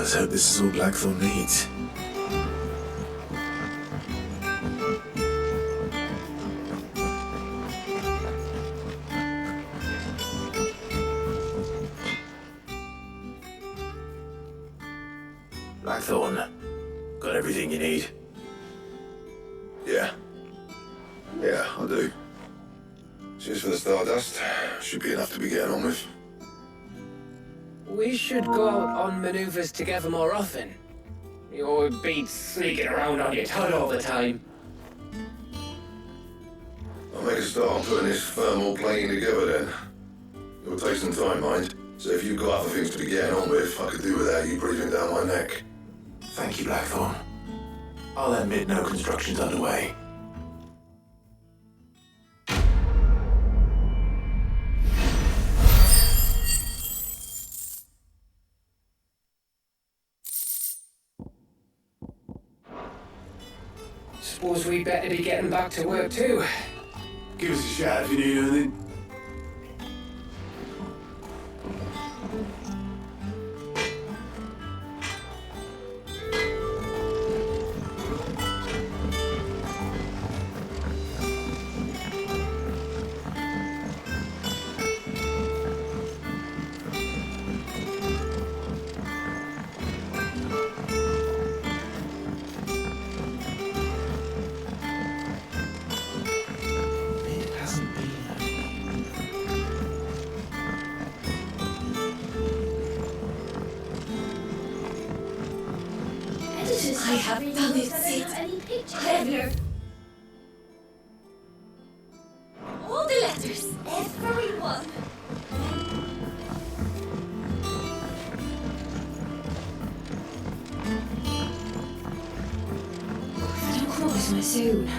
Let's hope this is all Blackthorn needs. Blackthorn, got everything you need? Yeah, I do. Cheers for the stardust. Should be enough to be getting on with. We should go out on maneuvers together more often. You'll be sneaking around on your tongue all the time. I'll make a start on putting this thermal plating together then. It'll take some time, mind. So if you've got other things to be getting on with, I could do without you breathing down my neck. Thank you, Blackthorn. I'll admit no construction's underway. Suppose we'd better be getting back to work too. Give us a shout if you need anything. I have done it since ever. All the letters, everyone. I don't close my soon.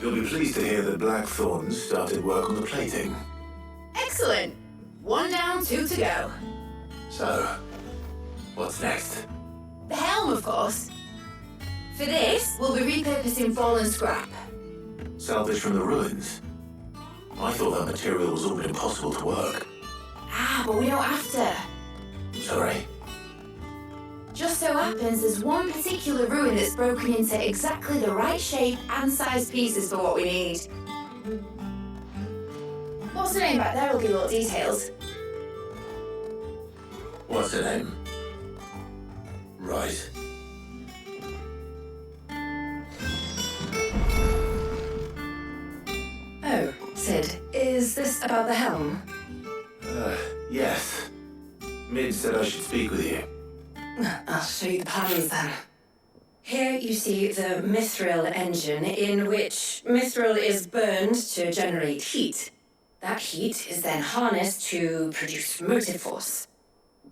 You'll be pleased to hear that Blackthorn started work on the plating. Excellent. 1 down, 2 to go. So, what's next? The helm, of course. For this, we'll be repurposing fallen scrap. Salvage from the ruins? I thought that material was all but impossible to work. But we don't have to. Sorry. Just so happens there's one particular ruin that's broken into exactly the right shape and size pieces for what we need. What's the name back there? We'll give you all the details. What's her name? Right. Oh, Sid, is this about the helm? Yes. Mid said I should speak with you. I'll show you the plans then. Here you see the mithril engine, in which mithril is burned to generate heat. That heat is then harnessed to produce motive force.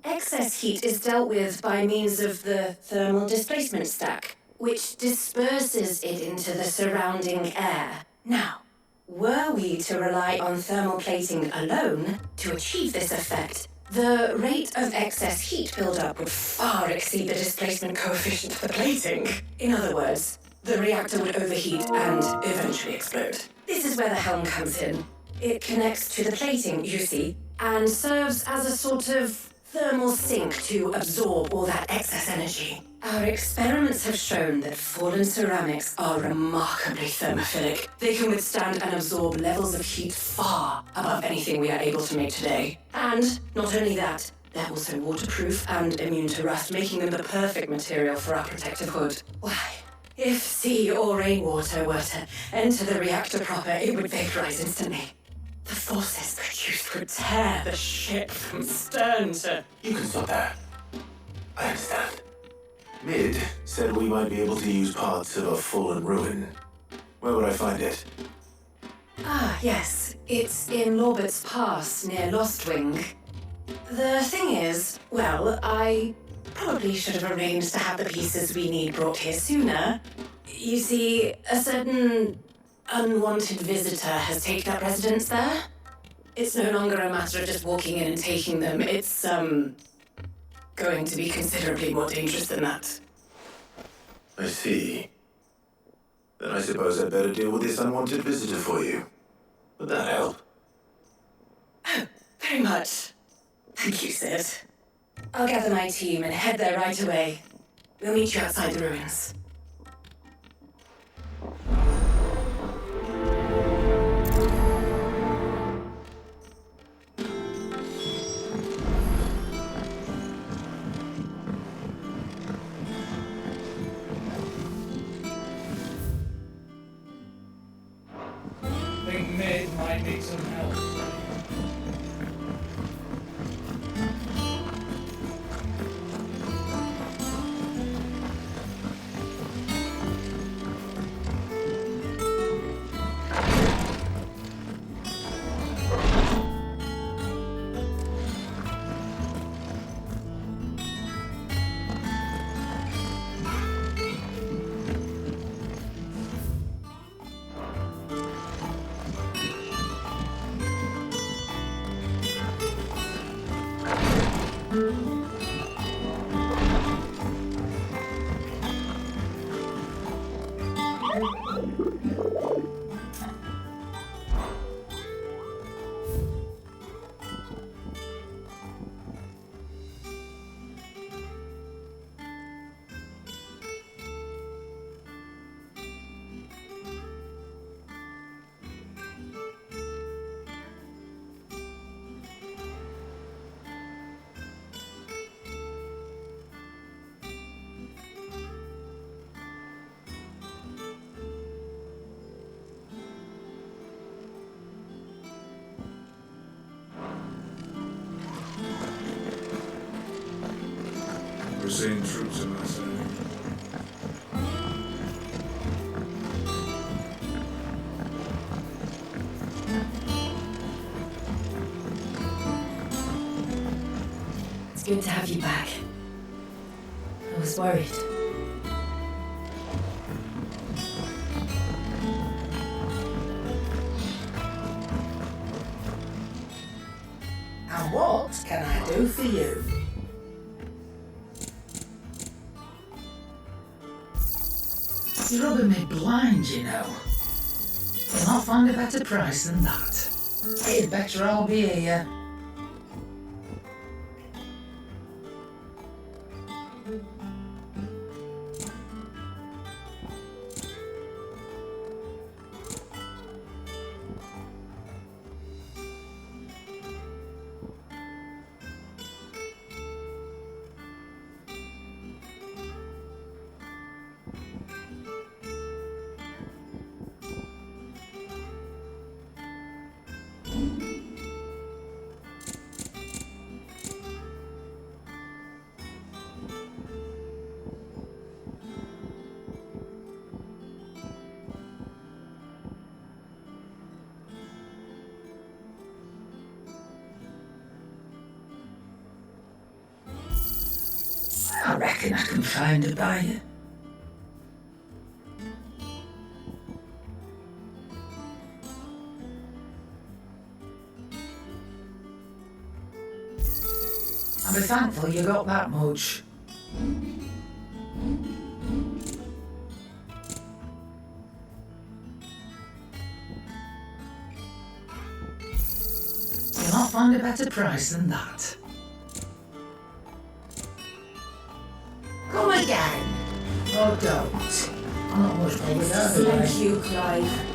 Excess heat is dealt with by means of the thermal displacement stack, which disperses it into the surrounding air. Now, were we to rely on thermal plating alone to achieve this effect, the rate of excess heat buildup would far exceed the displacement coefficient of the plating. In other words, the reactor would overheat and eventually explode. This is where the helm comes in. It connects to the plating, you see, and serves as a sort of thermal sink to absorb all that excess energy. Our experiments have shown that fallen ceramics are remarkably thermophilic. They can withstand and absorb levels of heat far above anything we are able to make today. And not only that, they're also waterproof and immune to rust, making them the perfect material for our protective hood. Why, if sea or rainwater were to enter the reactor proper, it would vaporize instantly. The forces produced would tear the ship from stern to... You can stop there. I understand. Mid said we might be able to use parts of a fallen ruin. Where would I find it? Yes. It's in Lorbert's Pass, near Lostwing. The thing is, well, I probably should have arranged to have the pieces we need brought here sooner. You see, a certain unwanted visitor has taken up residence there. It's no longer a matter of just walking in and taking them. It's, going to be considerably more dangerous than that. I see. Then I suppose I'd better deal with this unwanted visitor for you. Would that help? Oh, very much. Thank you, Sid. I'll gather my team and head there right away. We'll meet you outside the ruins. Think Mid might need some help. We're seeing troops in our side. It's good to have you back. I was worried. And what can I do for you? You're rubbing me blind, you know. You'll not find a better price than that. It'd better I'll be here. I reckon I can find a buyer. I'll be thankful you got that much. You'll not find a better price than that. Come again. Oh, don't. I'm not much more with that anyway. Thank you, Clive.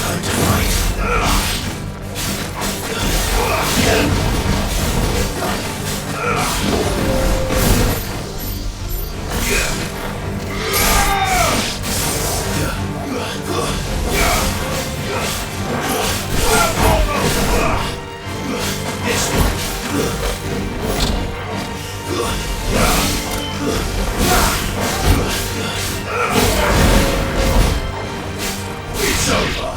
Time to fight. It's over.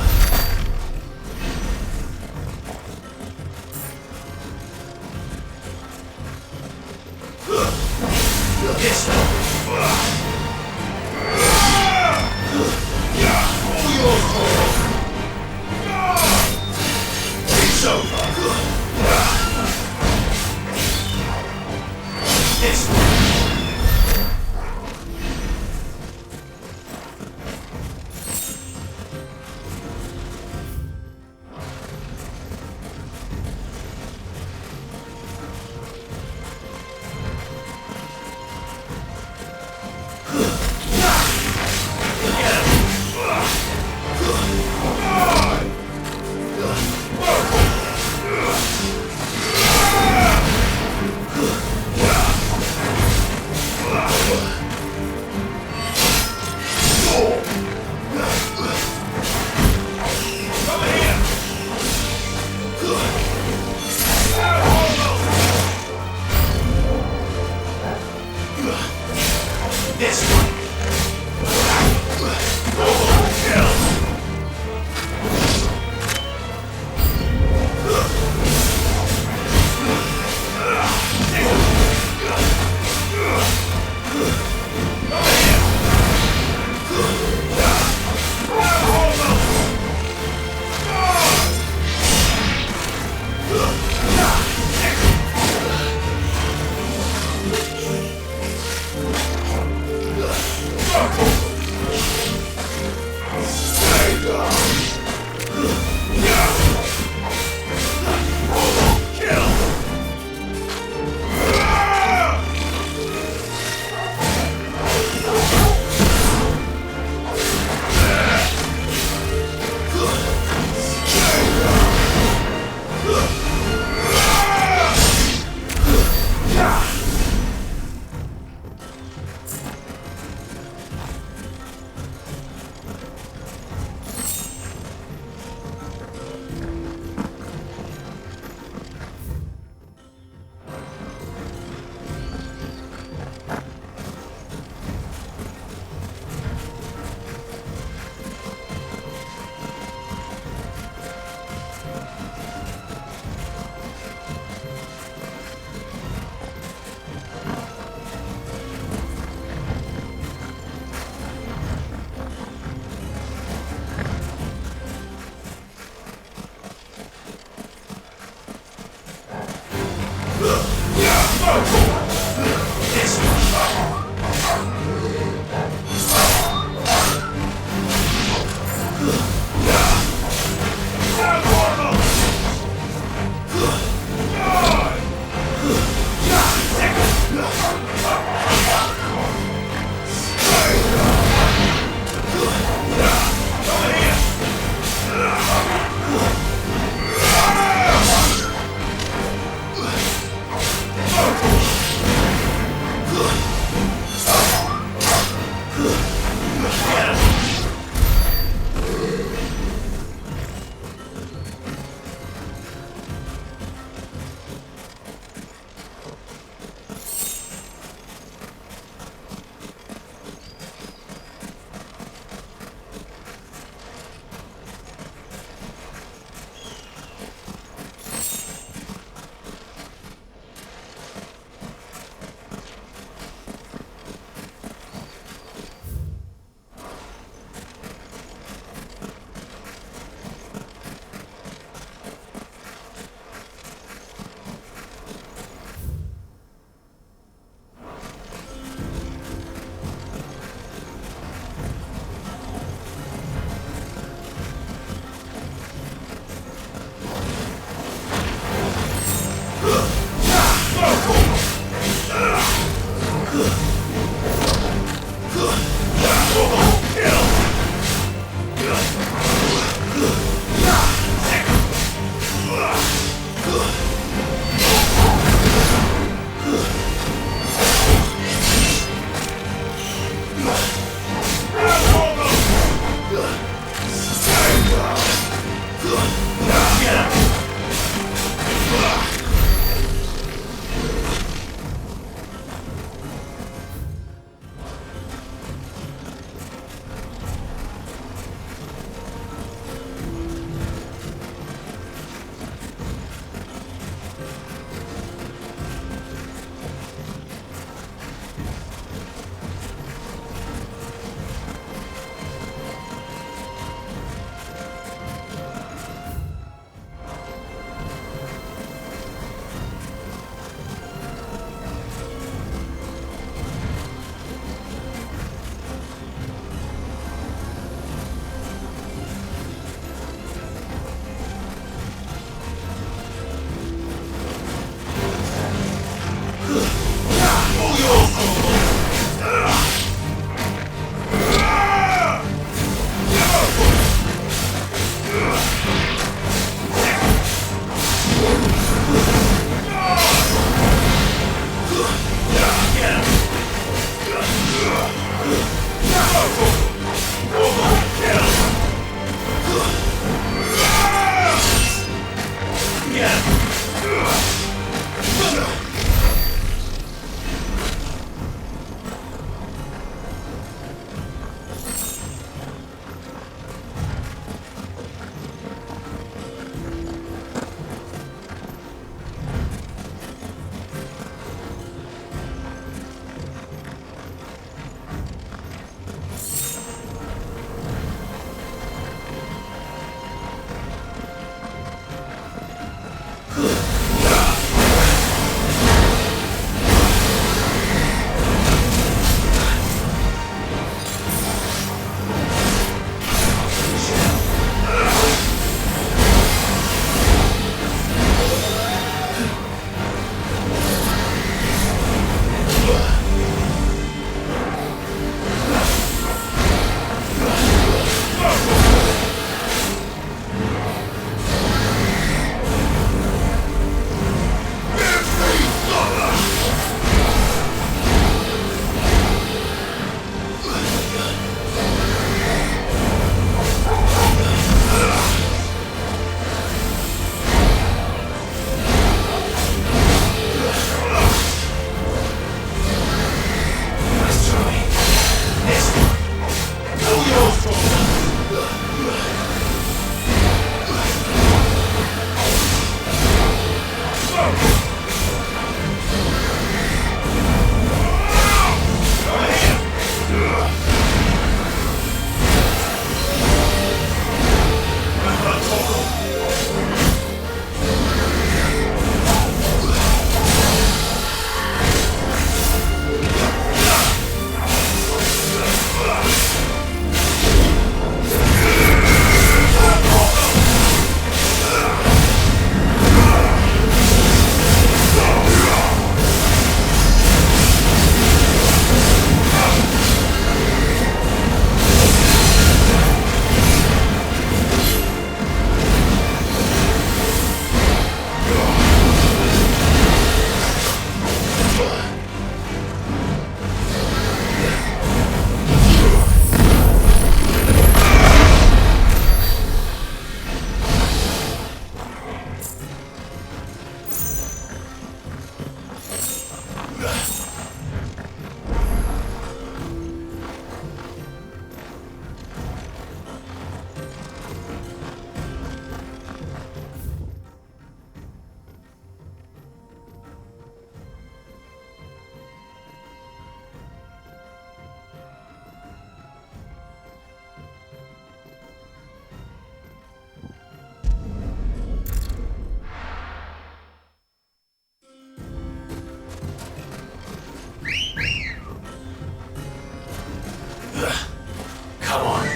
Come on.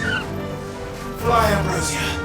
Fly, Ambrosia.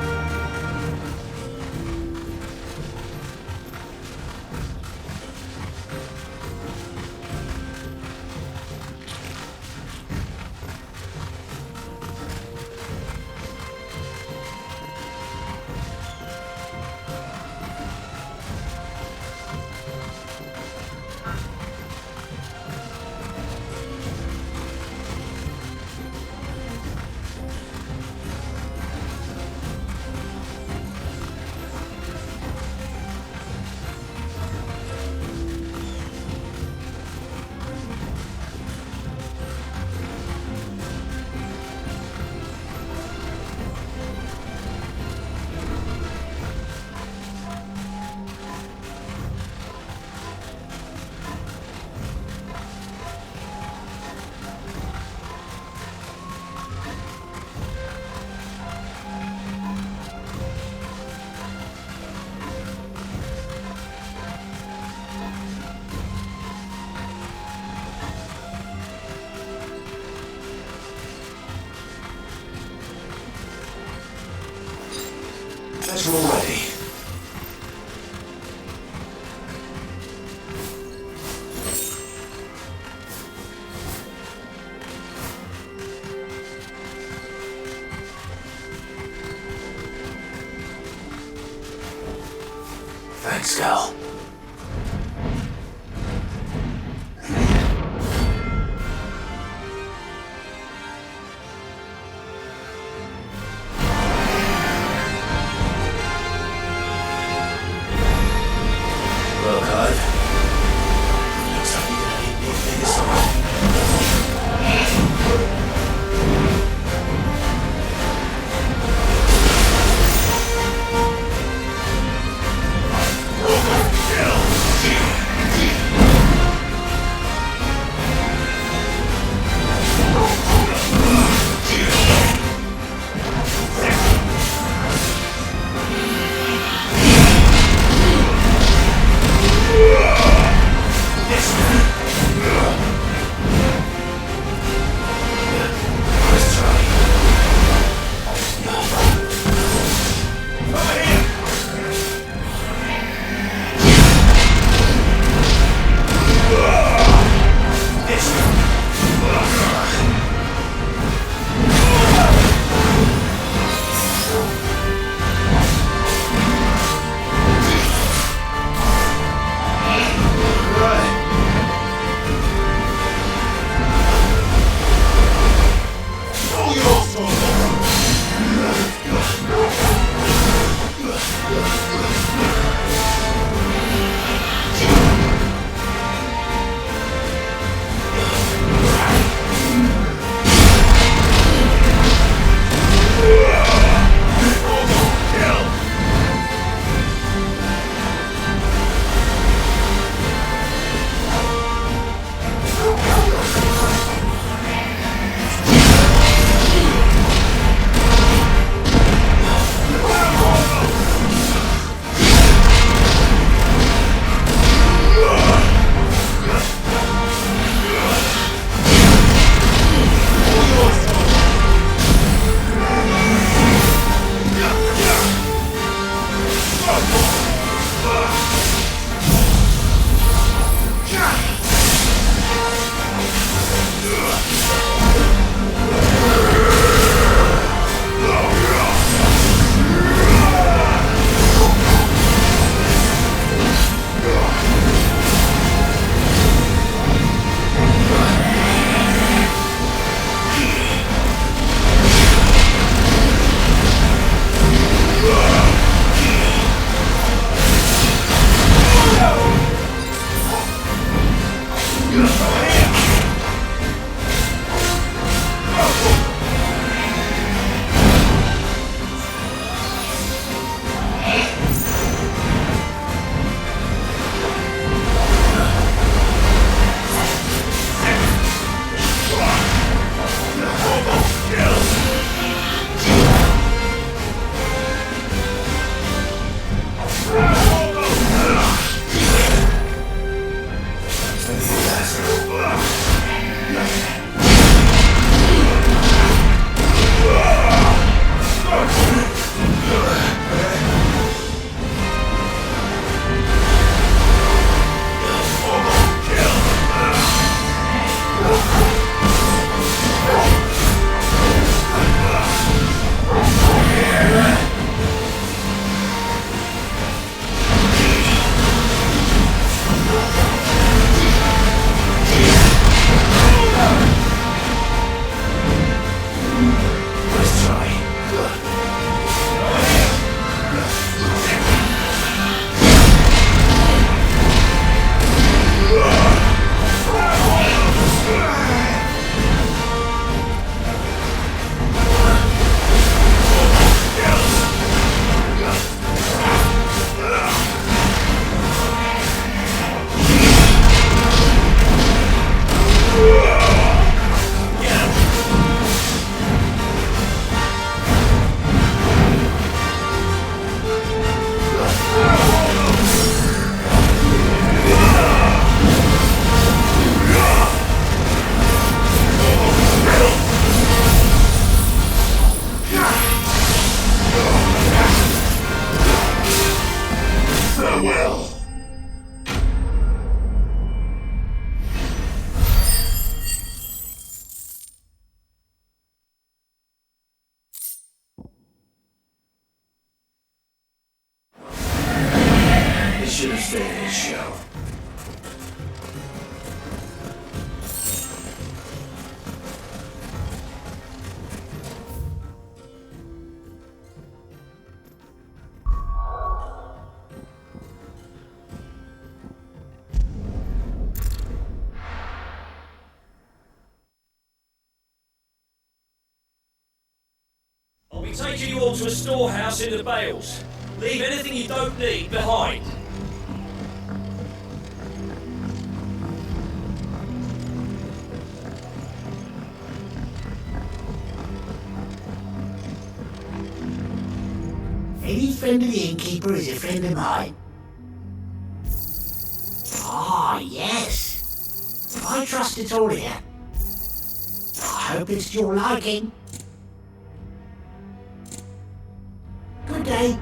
Guess we're ready. Thanks, Cal. Well, Clive. Looks like you're gonna need me to take this one. show. I'll be taking you all to a storehouse in the Bales. Leave anything you don't need behind. Any friend of the innkeeper is a friend of mine. Ah, yes. I trust it's all here. I hope it's to your liking. Good day.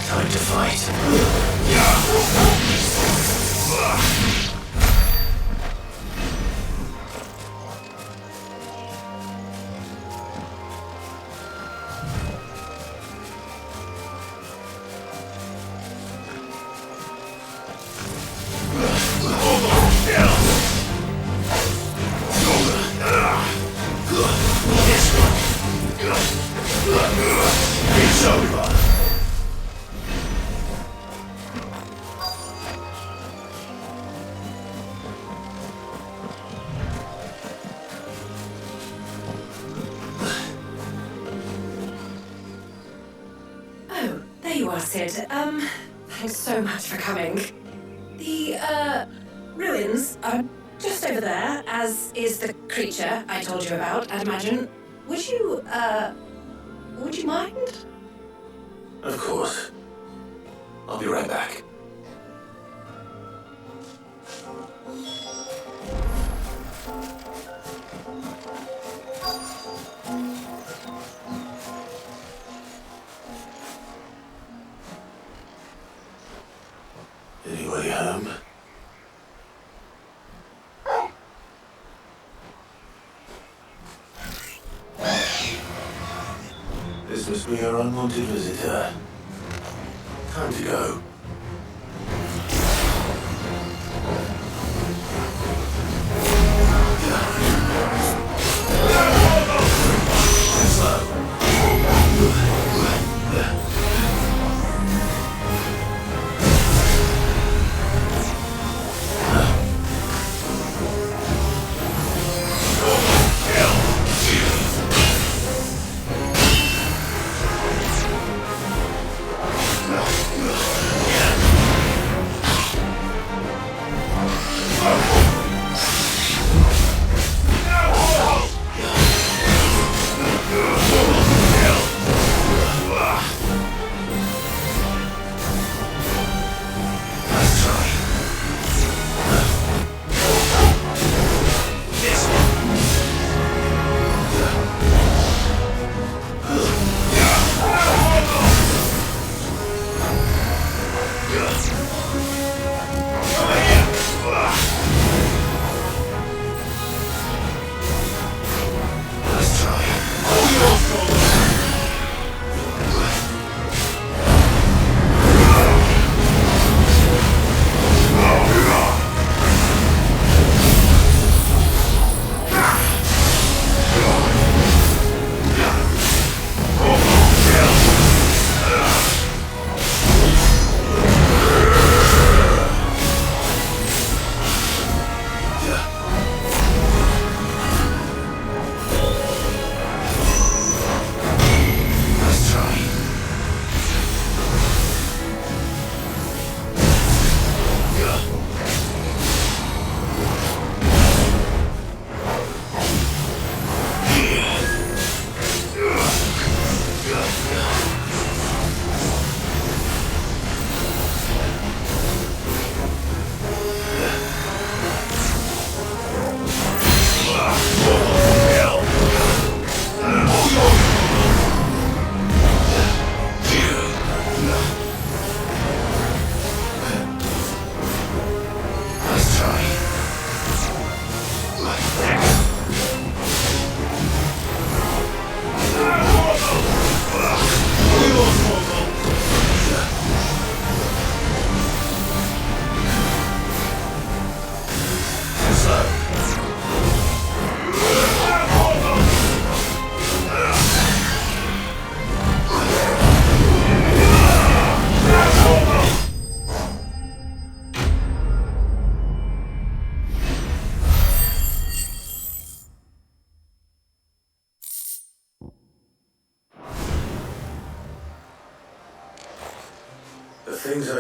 Time to fight. It's over. Oh, there you are, Sid. Thanks so much for coming. The, ruins are just over there, as is the creature I told you about, I'd imagine. Would you mind? Of course. I'll be right back. Anybody home? This must be our unwanted visitor. Time to go.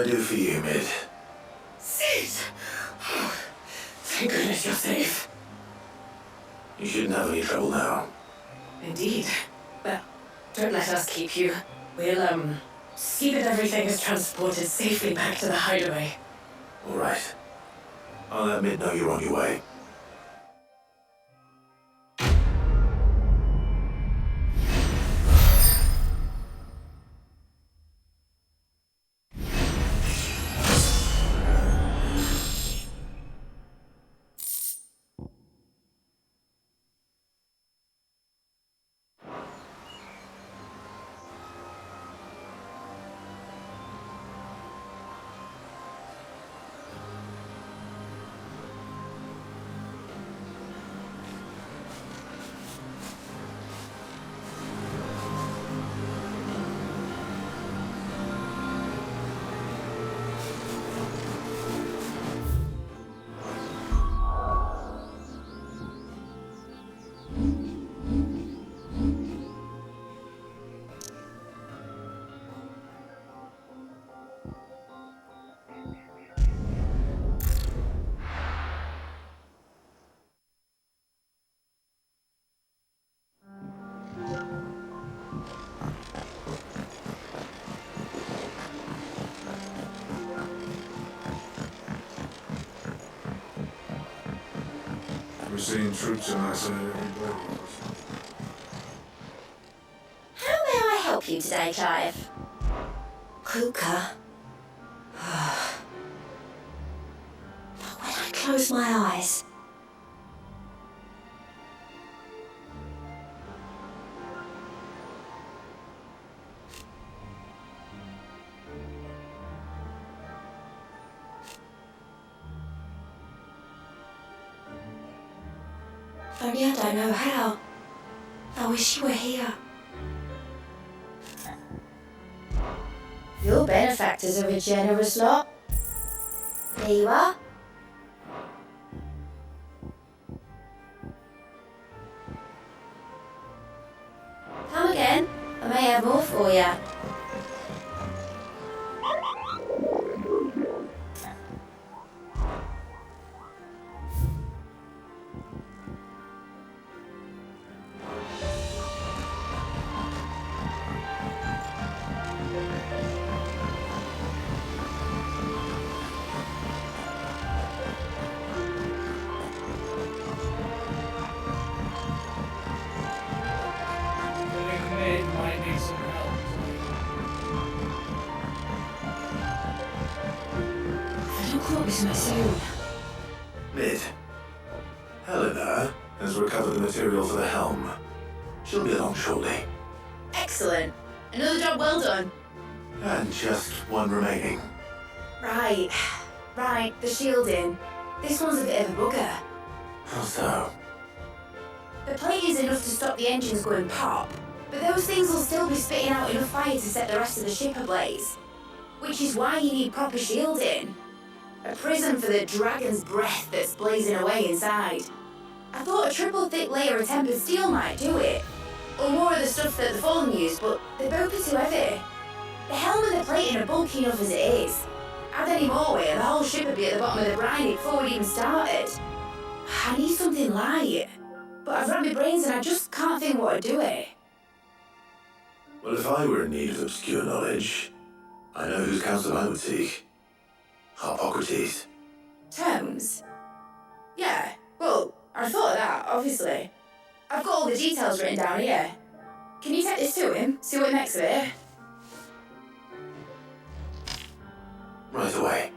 I do for you, Mid? Sid! Oh, thank goodness you're safe. You shouldn't have any trouble now. Indeed. Well, don't let us keep you. We'll, see that everything is transported safely back to the hideaway. All right. I'll let Mid know you're on your way. We're seeing troops on our side every day. How may I help you today, Clive? Luca. When I close my eyes, only I don't know how. I wish you were here. Your benefactors are a generous lot. There you are. Come again. I may have more for you. Feeling Mid might need some help. Don't quote me so soon. Mid. Helena has recovered the material for the helm. She'll be along shortly. Excellent. Another job well done. And just one remaining. Right. Right, the shielding. This one's a bit of a bugger. How so? The plate is enough to stop the engines going pop, but those things will still be spitting out enough fire to set the rest of the ship ablaze. Which is why you need proper shielding. A prism for the dragon's breath that's blazing away inside. I thought a triple thick layer of tempered steel might do it. Or more of the stuff that the Fallen used, but they'd both be too heavy. The helm and the plating are bulky enough as it is. Add any more weight and the whole ship would be at the bottom of the brine before we'd even started. I need something light. But I've racked my brains and I just can't think what to do it. Well, if I were in need of obscure knowledge, I know whose counsel I would seek. Harpocrates. Terms? Yeah, well, I thought of that, obviously. I've got all the details written down here. Can you take this to him? See what he makes of it? Right away.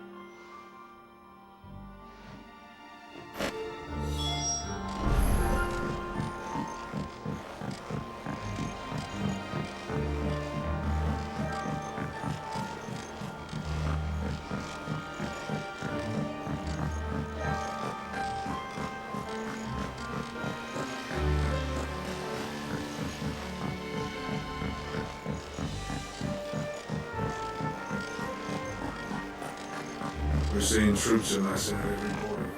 We're seeing troops on our side every morning.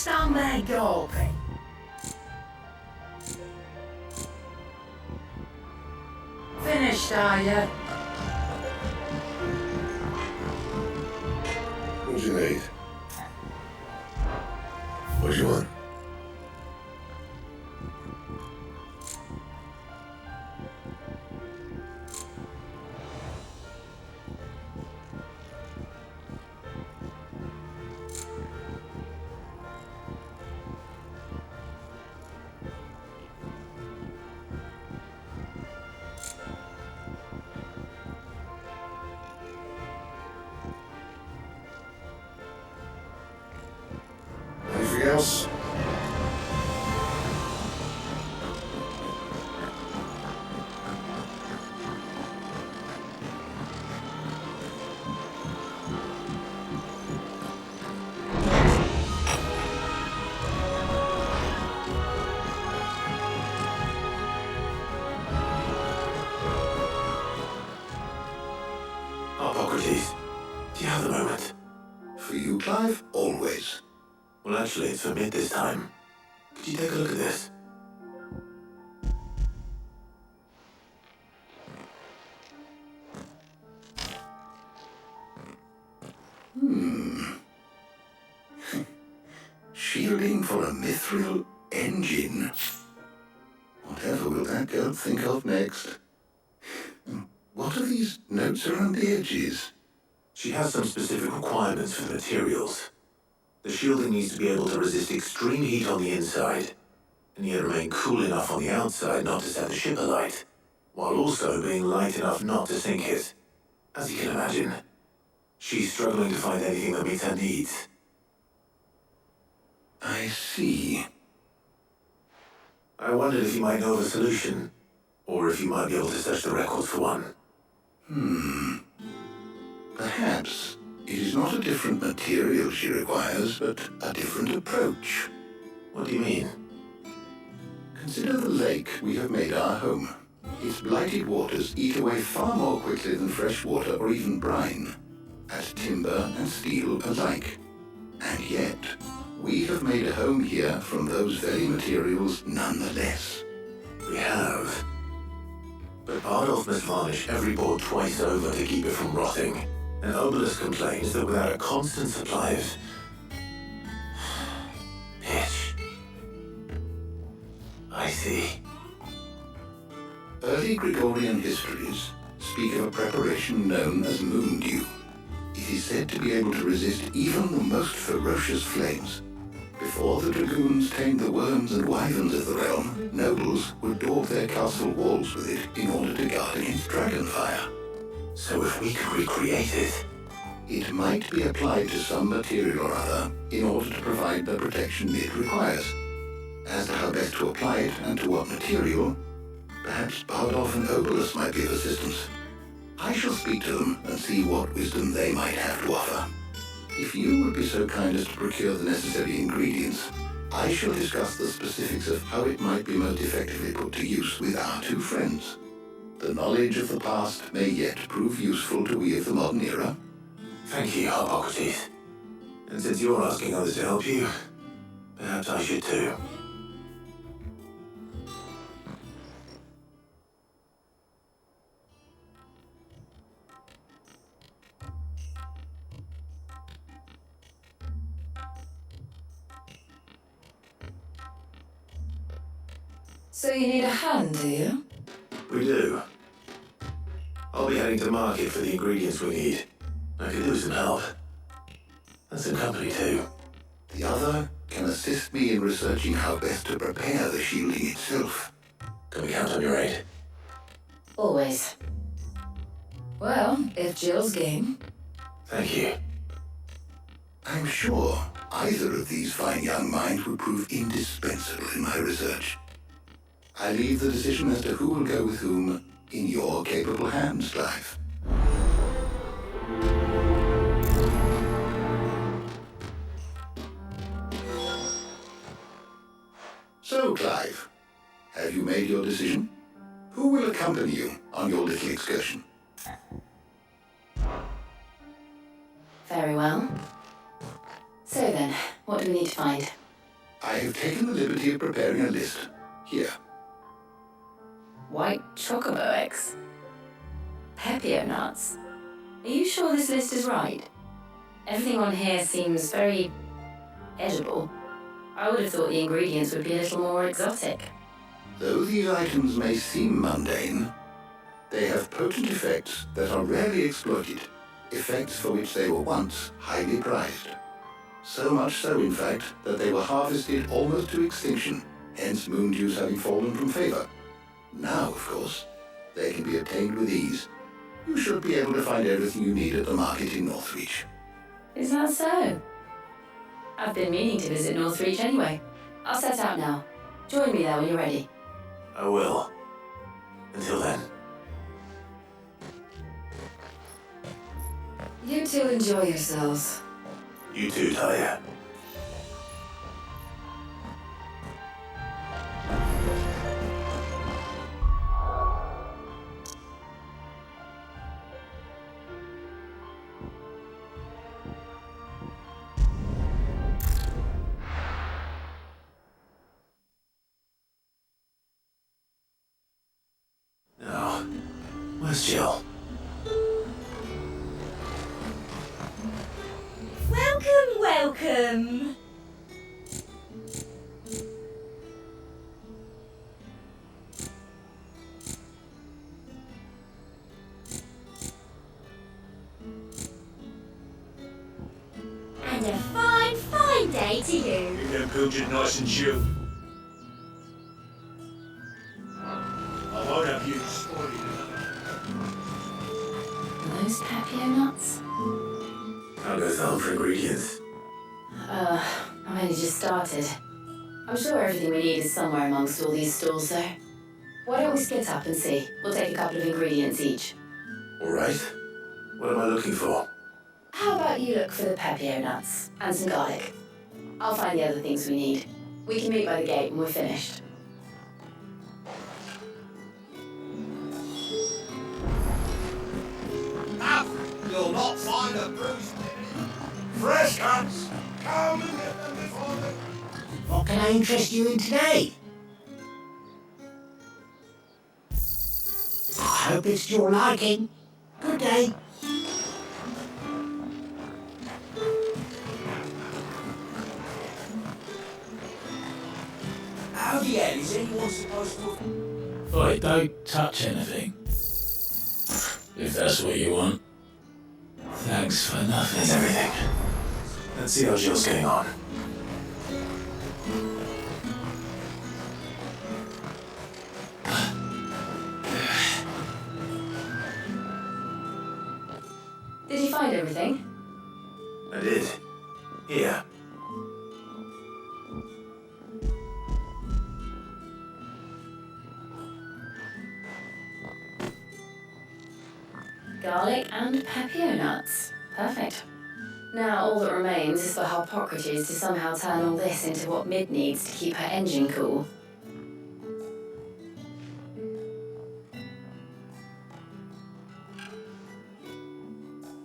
stand there gawping? Finished, are you? What do you need? What do you want? Anything else? Hippocrates, do you have the moment? For you, Clive? Always. Well, actually, it's for mid this time. Could you take a look at this? Shielding for a mithril engine. Whatever will that girl think of next? What are these notes around the edges? She has some specific requirements for the materials. The shielding needs to be able to resist extreme heat on the inside, and yet remain cool enough on the outside not to set the ship alight, while also being light enough not to sink it. As you can imagine, she's struggling to find anything that meets her needs. I see. I wondered if you might know of a solution, or if you might be able to search the records for one. Perhaps it is not a different material she requires, but a different approach. What do you mean? Consider the lake we have made our home. Its blighted waters eat away far more quickly than fresh water or even brine, at timber and steel alike. And yet, we have made a home here from those very materials nonetheless. We have. But Bardolph must varnish every board twice over to keep it from rotting. And Obelisk complains that without a constant supply of pitch. I see. Early Gregorian histories speak of a preparation known as moon dew. It is said to be able to resist even the most ferocious flames. Before the dragoons tamed the worms and wyverns of the realm, nobles would daub their castle walls with it in order to guard against dragonfire. So if we could recreate it... It might be applied to some material or other in order to provide the protection it requires. As to how best to apply it and to what material, perhaps Bardolph and Obelisk might be of assistance. I shall speak to them and see what wisdom they might have to offer. If you would be so kind as to procure the necessary ingredients, I shall discuss the specifics of how it might be most effectively put to use with our two friends. The knowledge of the past may yet prove useful to we of the modern era. Thank you, Hippocrates. And since you're asking others to help you, perhaps I should too. So you need a hand, do you? We do. I'll be heading to market for the ingredients we need. I could use some help. And some company too. The other can assist me in researching how best to prepare the shielding itself. Can we count on your aid? Always. Well, if Jill's game. Thank you. I'm sure either of these fine young minds would prove indispensable in my research. I leave the decision as to who will go with whom in your capable hands, Clive. So, Clive, have you made your decision? Who will accompany you on your little excursion? Very well. So then, what do we need to find? I have taken the liberty of preparing a list. Here. White chocobo eggs. Pepio nuts. Are you sure this list is right? Everything on here seems very edible. I would have thought the ingredients would be a little more exotic. Though these items may seem mundane, they have potent effects that are rarely exploited, effects for which they were once highly prized. So much so, in fact, that they were harvested almost to extinction, hence moon dews having fallen from favor. Now, of course, they can be obtained with ease. You should be able to find everything you need at the market in Northreach. Is that so? I've been meaning to visit Northreach anyway. I'll set out now. Join me there when you're ready. I will. Until then. You two enjoy yourselves. You too, Talia. Now, where's Jill? Welcome! And a fine, fine day to you. Get them pilchards nice and chilled. I won't have you spoiling Are those Pepio nuts? How goes on for ingredients? I've only just started. I'm sure everything we need is somewhere amongst all these stalls, though. Why don't we split up and see? We'll take a couple of ingredients each. All right. What am I looking for? How about you look for the Pepio nuts and some garlic? I'll find the other things we need. We can meet by the gate when we're finished. You'll not find a bruised fresh cuts. Come and get them before the... What can I interest you in today? I hope it's to your liking. Good day. How the hell is anyone supposed to... Oi, don't touch anything. If that's what you want. Thanks for nothing. That's everything. Let's see how Jill's getting on. Did you find everything? I did. Here. Garlic and Pepio nuts. Perfect. Now all that remains is for Harpocrates to somehow turn all this into what Mid needs to keep her engine cool.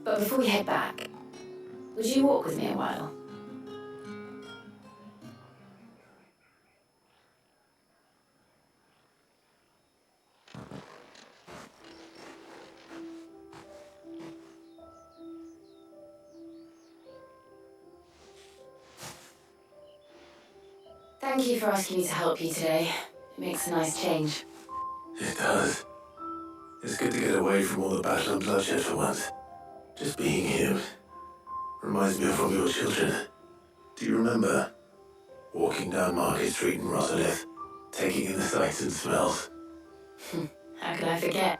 But before we head back, would you walk with me a while? Thank you for asking me to help you today. It makes a nice change. It does. It's good to get away from all the battle and bloodshed for once. Just being here reminds me of when we were children. Do you remember? Walking down Market Street in Rosalith, taking in the sights and smells. How could I forget?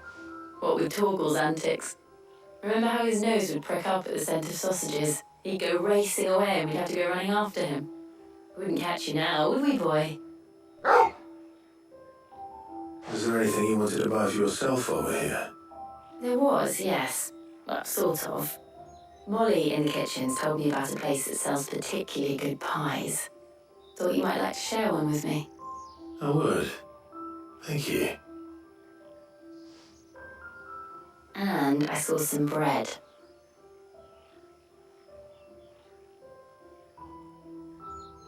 What with Torgal's antics. Remember how his nose would prick up at the scent of sausages? He'd go racing away and we'd have to go running after him. We wouldn't catch you now, would we, boy? Was there anything you wanted to buy for yourself over here? There was, yes. Well, sort of. Molly in the kitchens told me about a place that sells particularly good pies. Thought you might like to share one with me. I would. Thank you. And I saw some bread.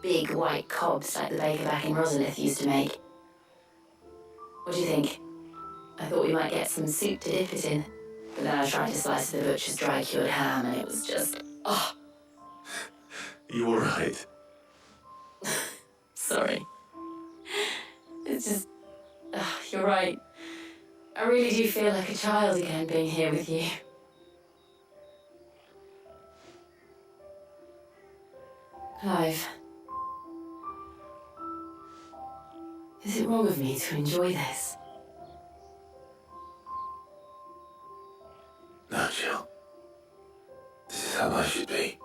big white cobs like the baker back in Rosalith used to make. What do you think? I thought we might get some soup to dip it in, but then I tried to slice the butcher's dry-cured ham and it was just... oh. You all right? Sorry. It's just... you're right. I really do feel like a child again being here with you. Clive. Is it wrong of me to enjoy this? No, Jill. This is how life should be.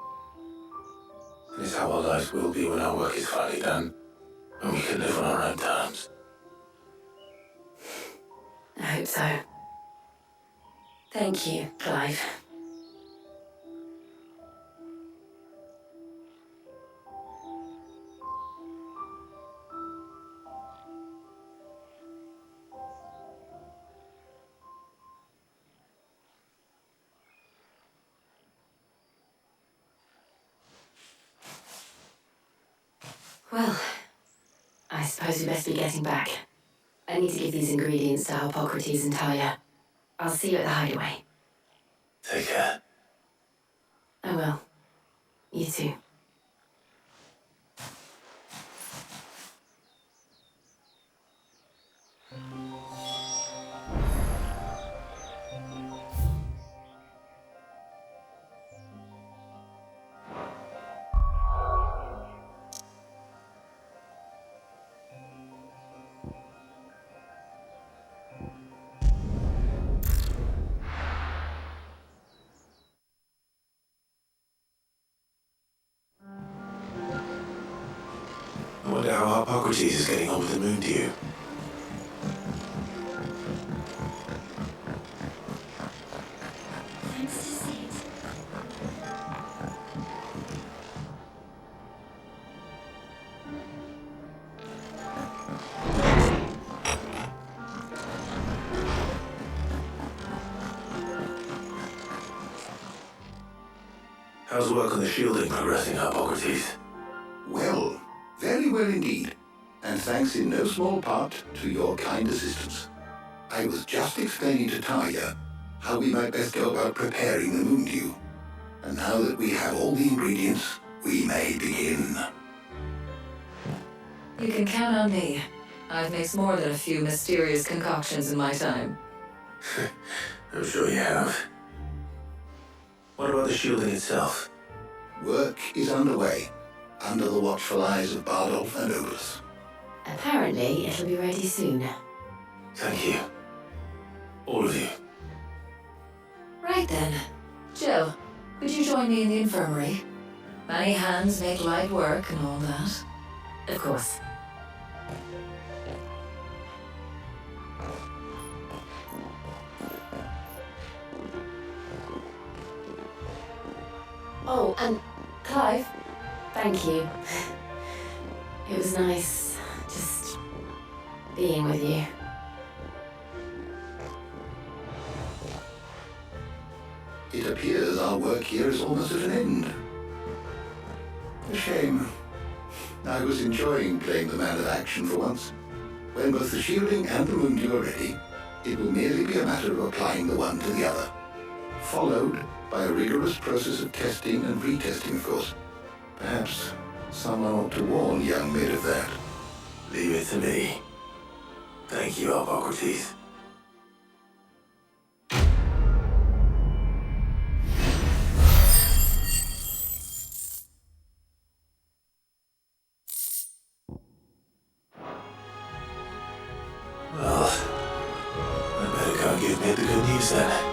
And it's how our lives will be when our work is finally done. When we can live on our own terms. I hope so. Thank you, Clive. Well, I suppose we best be getting back. I need to give these ingredients to Hippocrates and Talia. I'll see you at the hideaway. Take care. I will. You too. I wonder how Hippocrates is getting on with the moon dew. Thanks to Sid. How's the work on the shielding progressing, Hippocrates? Well, very well indeed. And thanks in no small part to your kind assistance. I was just explaining to Talia how we might best go about preparing the moon dew. And now that we have all the ingredients, we may begin. You can count on me. I've mixed more than a few mysterious concoctions in my time. I'm sure you have. What about the shielding itself? Work is underway, under the watchful eyes of Bardolph and Oberus. Apparently, it'll be ready soon. Thank you. All of you. Right then. Jill, would you join me in the infirmary? Many hands make light work and all that. Of course. Oh, and Clive, thank you. It was nice just being with you. It appears our work here is almost at an end. A shame. I was enjoying playing the man of action for once. When both the shielding and the moon dew are ready, it will merely be a matter of applying the one to the other. Followed by a rigorous process of testing and retesting, of course. Perhaps someone ought to warn young Mid of that. Leave it to me. Thank you, Hippocrates. Well, I better go and give Mid the good news then.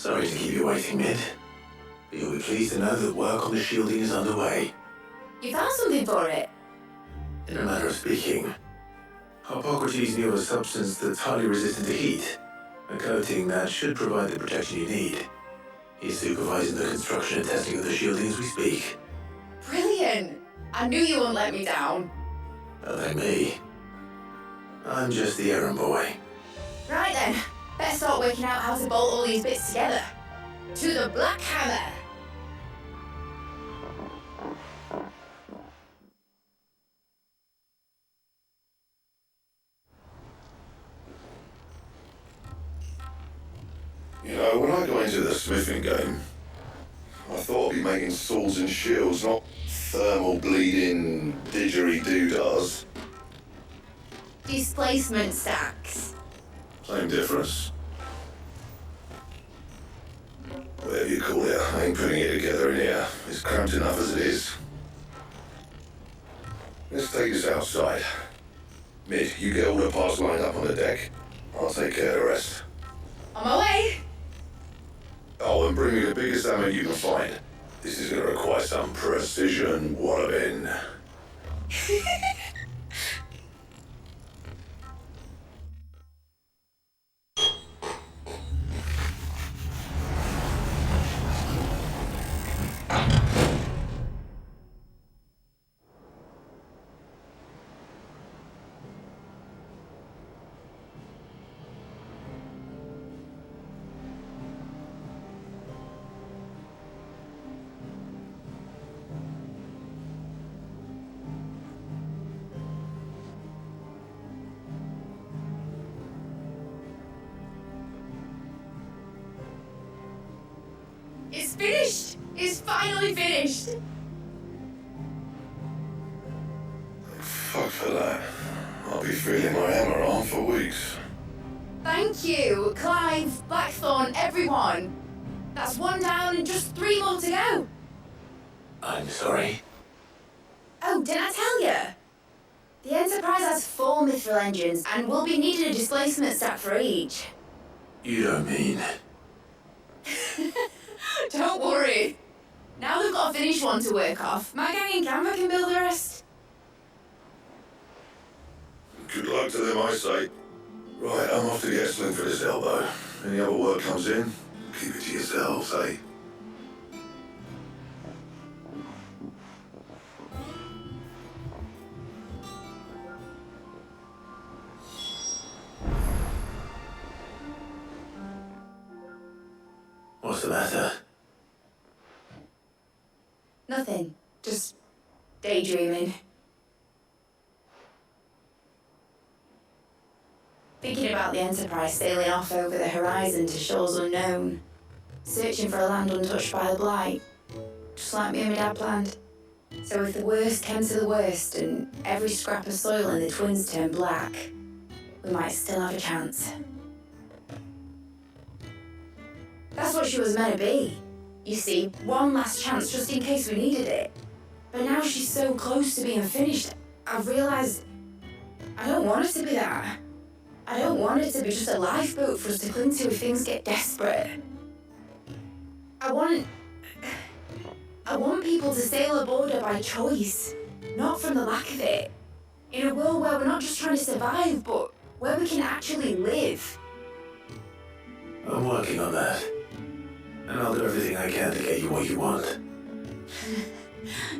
Sorry to keep you waiting, Mid. But you'll be pleased to know that work on the shielding is underway. You found something for it? In a manner of speaking, Hippocrates knew of a substance that's highly resistant to heat, a coating that should provide the protection you need. He's supervising the construction and testing of the shielding as we speak. Brilliant! I knew you wouldn't let me down. Not like me. I'm just the errand boy. Right then, better start working out how to bolt all these bits together. To the Black Hammer! You know, when I got into the smithing game, I thought I'd be making swords and shields, not thermal bleeding didgeridoo-dahs. Displacement stacks. Same difference. Whatever you call it, I ain't putting it together in here. It's cramped enough as it is. Let's take this outside. Mid, you get all the parts lined up on the deck. I'll take care of the rest. On my way! Oh, and bring me the biggest hammer you can find. This is gonna require some precision walloping. It's finished! It's finally finished! Fuck for that. I'll be feeling my hammer on for weeks. Thank you, Clive, Blackthorn, everyone! That's one down and just 3 more to go! I'm sorry. Oh, didn't I tell you? The Enterprise has 4 mithril engines and will be needing a displacement stack for each. You don't mean... Don't worry. Now they've got a finished one to work off, my gang in Canva can build the rest. Good luck to them, I say. Right, I'm off to get a sling for this elbow. Any other work comes in, keep it to yourselves, eh? What's the matter? Nothing. Just daydreaming. Thinking about the Enterprise sailing off over the horizon to shores unknown. Searching for a land untouched by the Blight. Just like me and my dad planned. So if the worst came to the worst and every scrap of soil in the twins turned black, we might still have a chance. That's what she was meant to be. You see, one last chance just in case we needed it. But now she's so close to being finished, I've realised I don't want it to be that. I don't want it to be just a lifeboat for us to cling to if things get desperate. I want people to sail aboard her by choice, not from the lack of it. In a world where we're not just trying to survive, but where we can actually live. I'm working on that. And I'll do everything I can to get you what you want.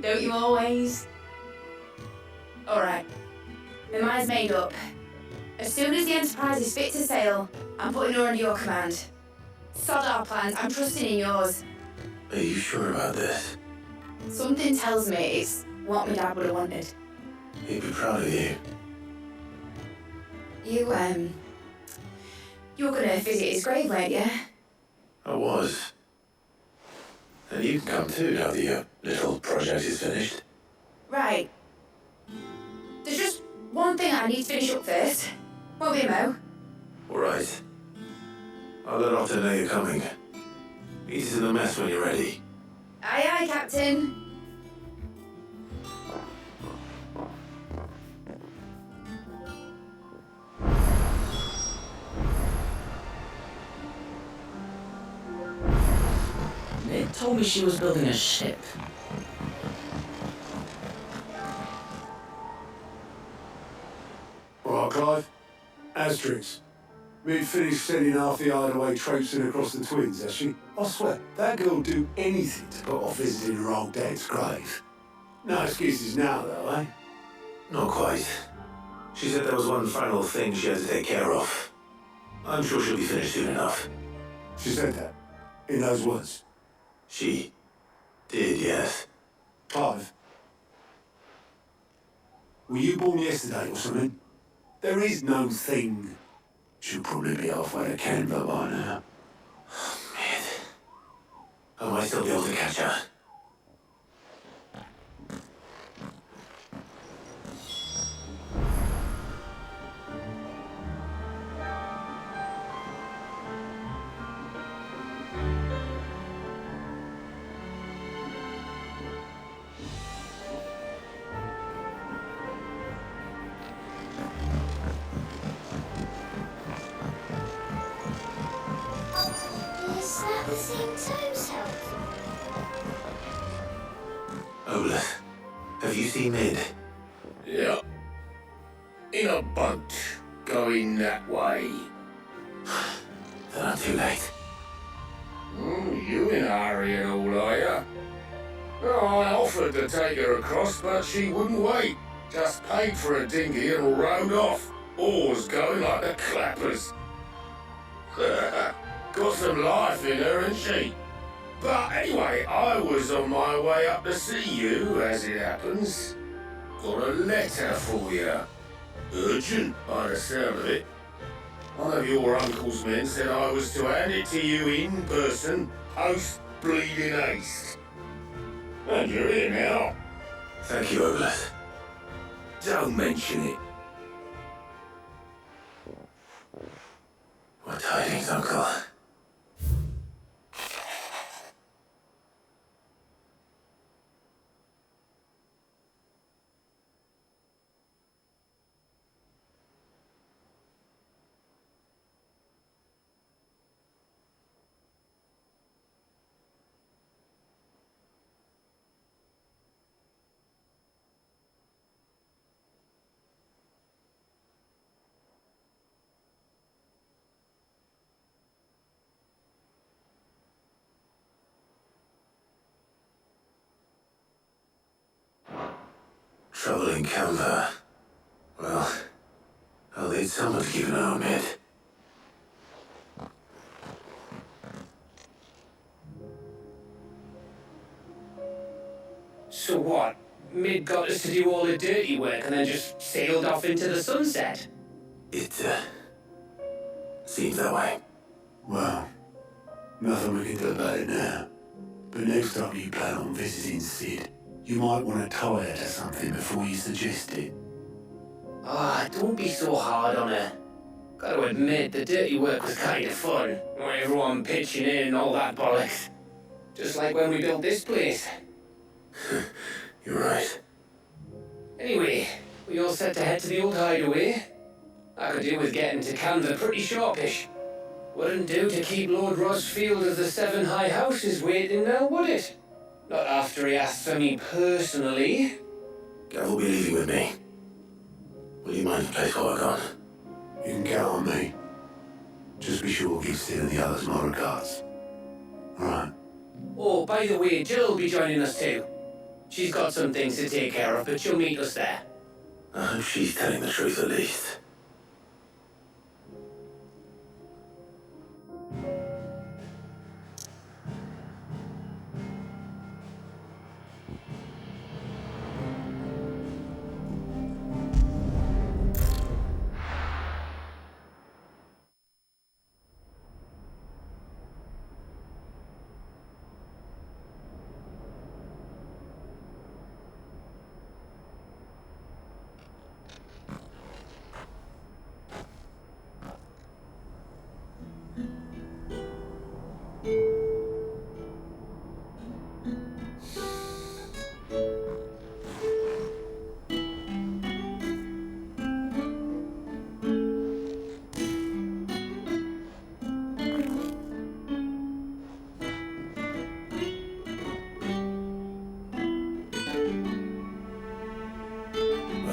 Don't you always? Alright. My mind's made up. As soon as the Enterprise is fit to sail, I'm putting her under your command. Sod our plans, I'm trusting in yours. Are you sure about this? Something tells me it's what my dad would have wanted. He'd be proud of you. You were gonna visit his grave, weren't you? I was. And you can come too now that your little project is finished. Right. There's just one thing I need to finish up first. Won't be a mo. All right. I'll let Otto know you're coming. Meet us in the mess when you're ready. Aye, aye, Captain. told me she was building a ship. All right, Clive. Asterix. Mid finished sending half the hideaway traipsing across the twins, has she? I swear, that girl'd do anything to put off visiting her old dad's grave. No excuses now, though, eh? Not quite. She said there was one final thing she had to take care of. I'm sure she'll be finished soon enough. She said that? In those words? She did, yes. Clive. Were you born yesterday or something? There is no thing. She'll probably be halfway to Canva by now. Man. I might still be able to catch her. Is that the thing Toes helped? Oblus, have you seen Mid? Yeah. In a boat, going that way. Then I'm too late. You in a hurry and all, are ya? Oh, I offered to take her across, but she wouldn't wait. Just paid for a dinghy and rowed off. Oars going like the clappers. Got some life in her, ain't she? But anyway, I was on my way up to see you, as it happens. Got a letter for you. Urgent, by the sound of it. One of your uncle's men said I was to hand it to you in person, post-bleeding haste. And you're here now. Thank you, Oblus. Don't mention it. What tidings, Uncle? Trouble in Canva. Well, I'll need someone to keep an eye on Mid. So what? Mid got us to do all the dirty work and then just sailed off into the sunset? It, seems that way. Well, nothing we can do about it now. But next time you plan on visiting Sid, you might want to tie her to something before you suggest it. Ah, don't be so hard on her. Gotta admit, the dirty work was kind of fun. Everyone pitching in and all that bollocks. Just like when we built this place. You're right. Anyway, we all set to head to the old hideaway. I could do with getting to Canva pretty sharpish. Wouldn't do to keep Lord Rosfield of the Seven High Houses waiting now, would it? Not after he asked for me personally. Gav will be leaving with me. Will you mind the place while I'm gone? You can count on me. Just be sure to give Sid and the others my regards. Alright. Oh, by the way, Jill will be joining us too. She's got some things to take care of, but she'll meet us there. I hope she's telling the truth at least.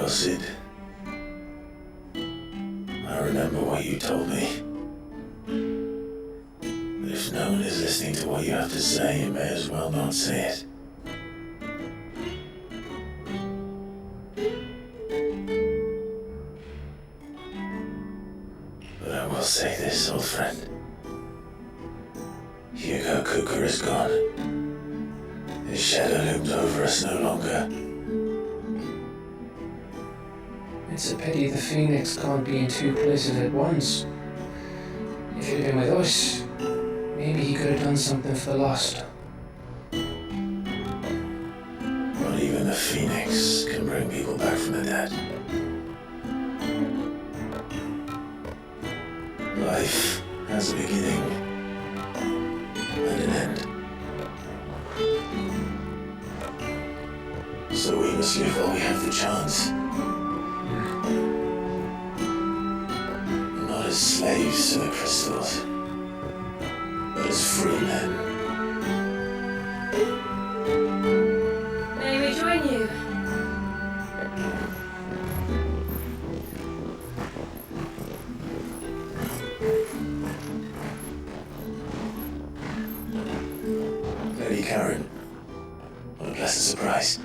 Well, Sid, I remember what you told me. But if no one is listening to what you have to say, you may as well not say it. But I will say this, old friend. Hugo Cooker is gone. His shadow looms over us no longer. It's a pity the Phoenix can't be in two places at once. If he'd been with us, maybe he could have done something for the lost. Not even the Phoenix can bring people back from the dead. Life has a beginning and an end. So we must live while we have the chance. Not as slaves to the crystals, but as free men. May we join you? Lady Karen, what a pleasant surprise.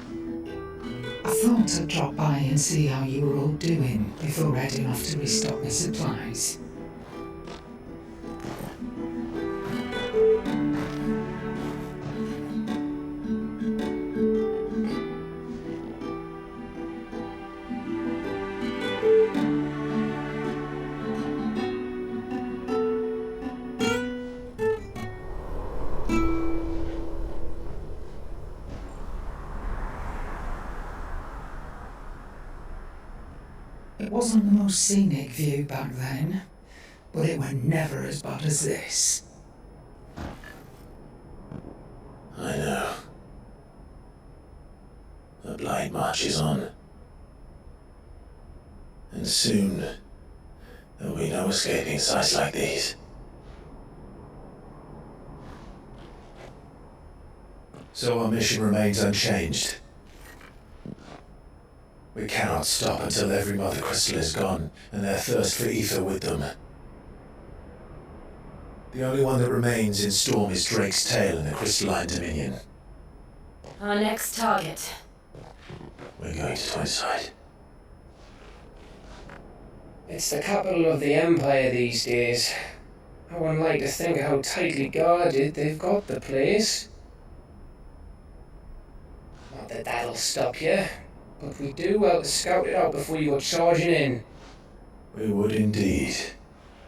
I thought I'd drop by and see how you were all doing before heading off to restock my supplies. It wasn't the most scenic view back then, but it were never as bad as this. I know. The Blight marches on. And soon, there'll be no escaping sights like these. So our mission remains unchanged. We cannot stop until every Mother Crystal is gone, and their thirst for ether with them. The only one that remains in Storm is Drake's Tail in the Crystalline Dominion. Our next target. We're going to Twinside. It's the capital of the Empire these days. I wouldn't like to think how tightly guarded they've got the place. Not that that'll stop you, but we do well to scout it out before you go charging in. We would indeed.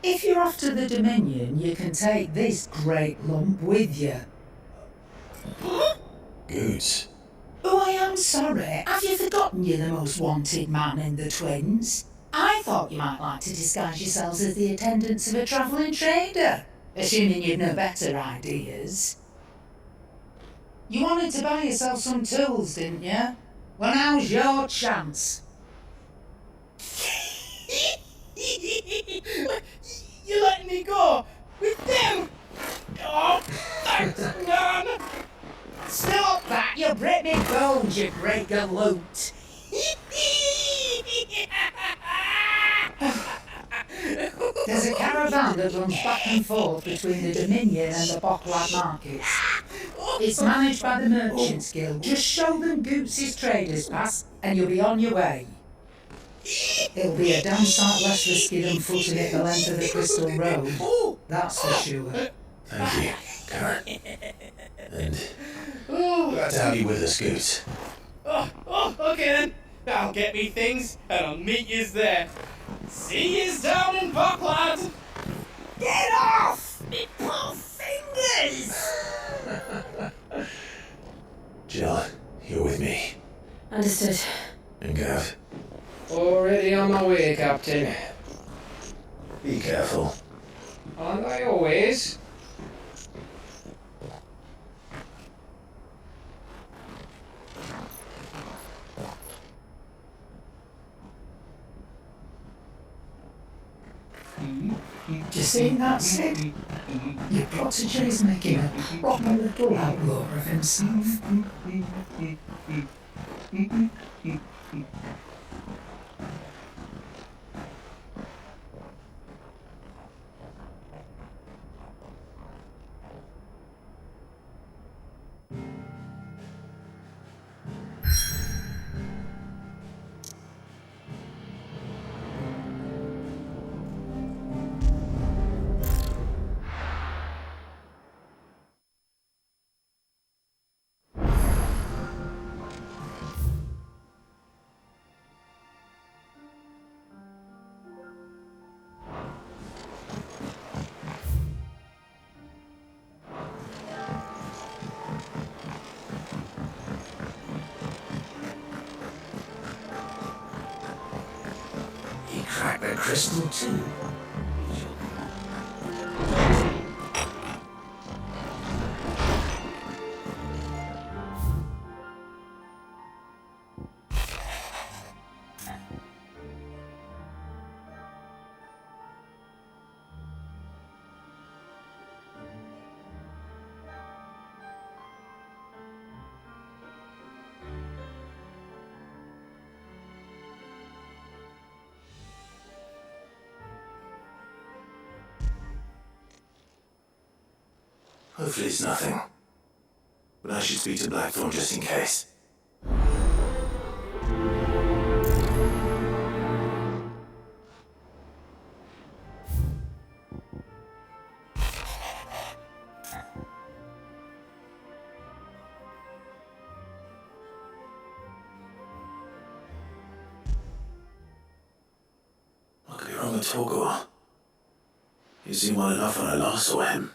If you're off to the Dominion, you can take this great lump with you. Goods. Oh, I am sorry. Have you forgotten you're the most wanted man in the Twins? I thought you might like to disguise yourselves as the attendants of a travelling trader, assuming you've no better ideas. You wanted to buy yourself some tools, didn't you? Well, now's your chance. You're letting me go with them? Oh, thanks, man. Stop that! You'll break me bones, you great galoot. There's a caravan that runs back and forth between the Dominion and the Bocklad markets. It's managed by the Merchants Guild. Just show them Goots's Traders Pass and you'll be on your way. It'll be a damn sight less risky than footing it the length of the Crystal Road. That's for sure. Thank you, Karen. And glad to have you with us, Goots. Okay then. I'll get me things and I'll meet yous there. See yous down in Bocklad. Get off! Me poor fingers! Jill, you're with me. Understood. And Gav, Already on my way, Captain. be careful. Aren't I always? Do you see that, Sid? Your protege is making a proper little outlaw of himself. crystal too. Hopefully it's nothing. But I should speak to Blackthorn just in case. What could be wrong with Torgor? He seemed well enough when I last saw him.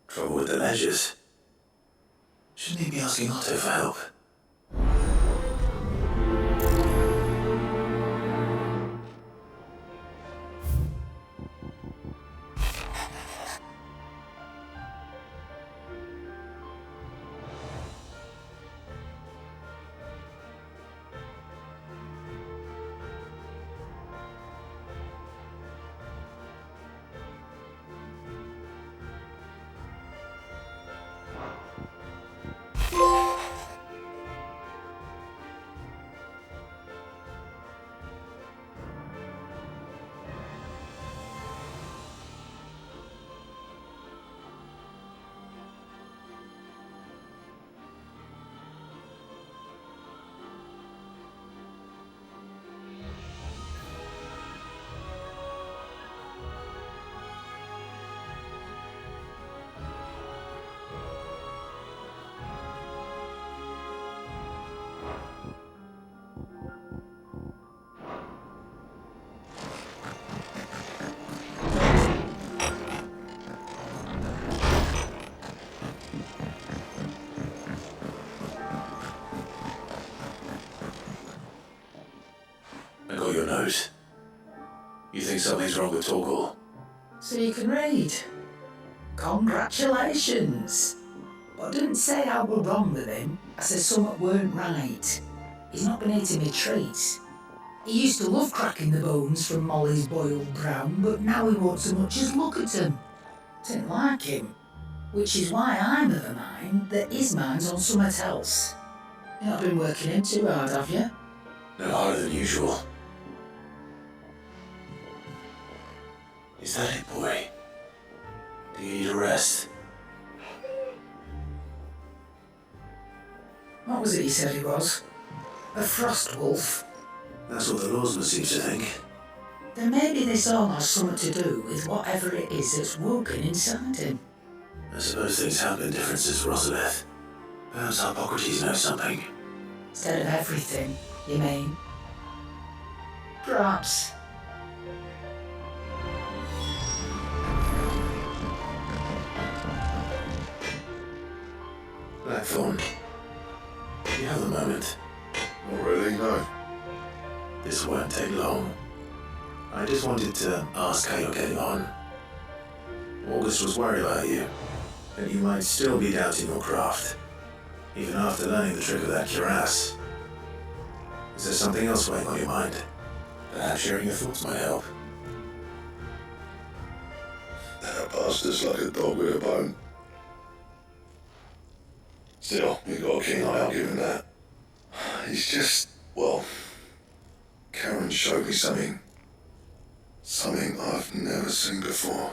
Trouble with the ledgers. Shouldn't he be asking Otto for help? I got your note. You think something's wrong with Torgor? So you can read. Congratulations. But I didn't say I were wrong with him. I said something weren't right. He's not been eating me treats. He used to love cracking the bones from Molly's boiled brown, but now he won't so much as look at them. Didn't like him. Which is why I'm of the mind that his mind's on something else. You've not been working him too hard, have you? No harder than usual. Is that it, boy? Do you need a rest? What was it he said he was? A frost wolf? That's what the lawsman seems to think. Then maybe this all has something to do with whatever it is that's woken inside him. I suppose things have been different since Rosabeth. Perhaps Hippocrates knows something. Instead of everything, you mean? Perhaps. Blackthorn, do you have a moment? Not really, no. This won't take long. I just wanted to ask how you're getting on. August was worried about you, that you might still be doubting your craft, even after learning the trick of that cuirass. Is there something else weighing on your mind? Perhaps sharing your thoughts might help. That bastard's like a dog with a bone. Still, you got a keen eye, I'll give him that. He's just, well, Karen showed me something. Something I've never seen before.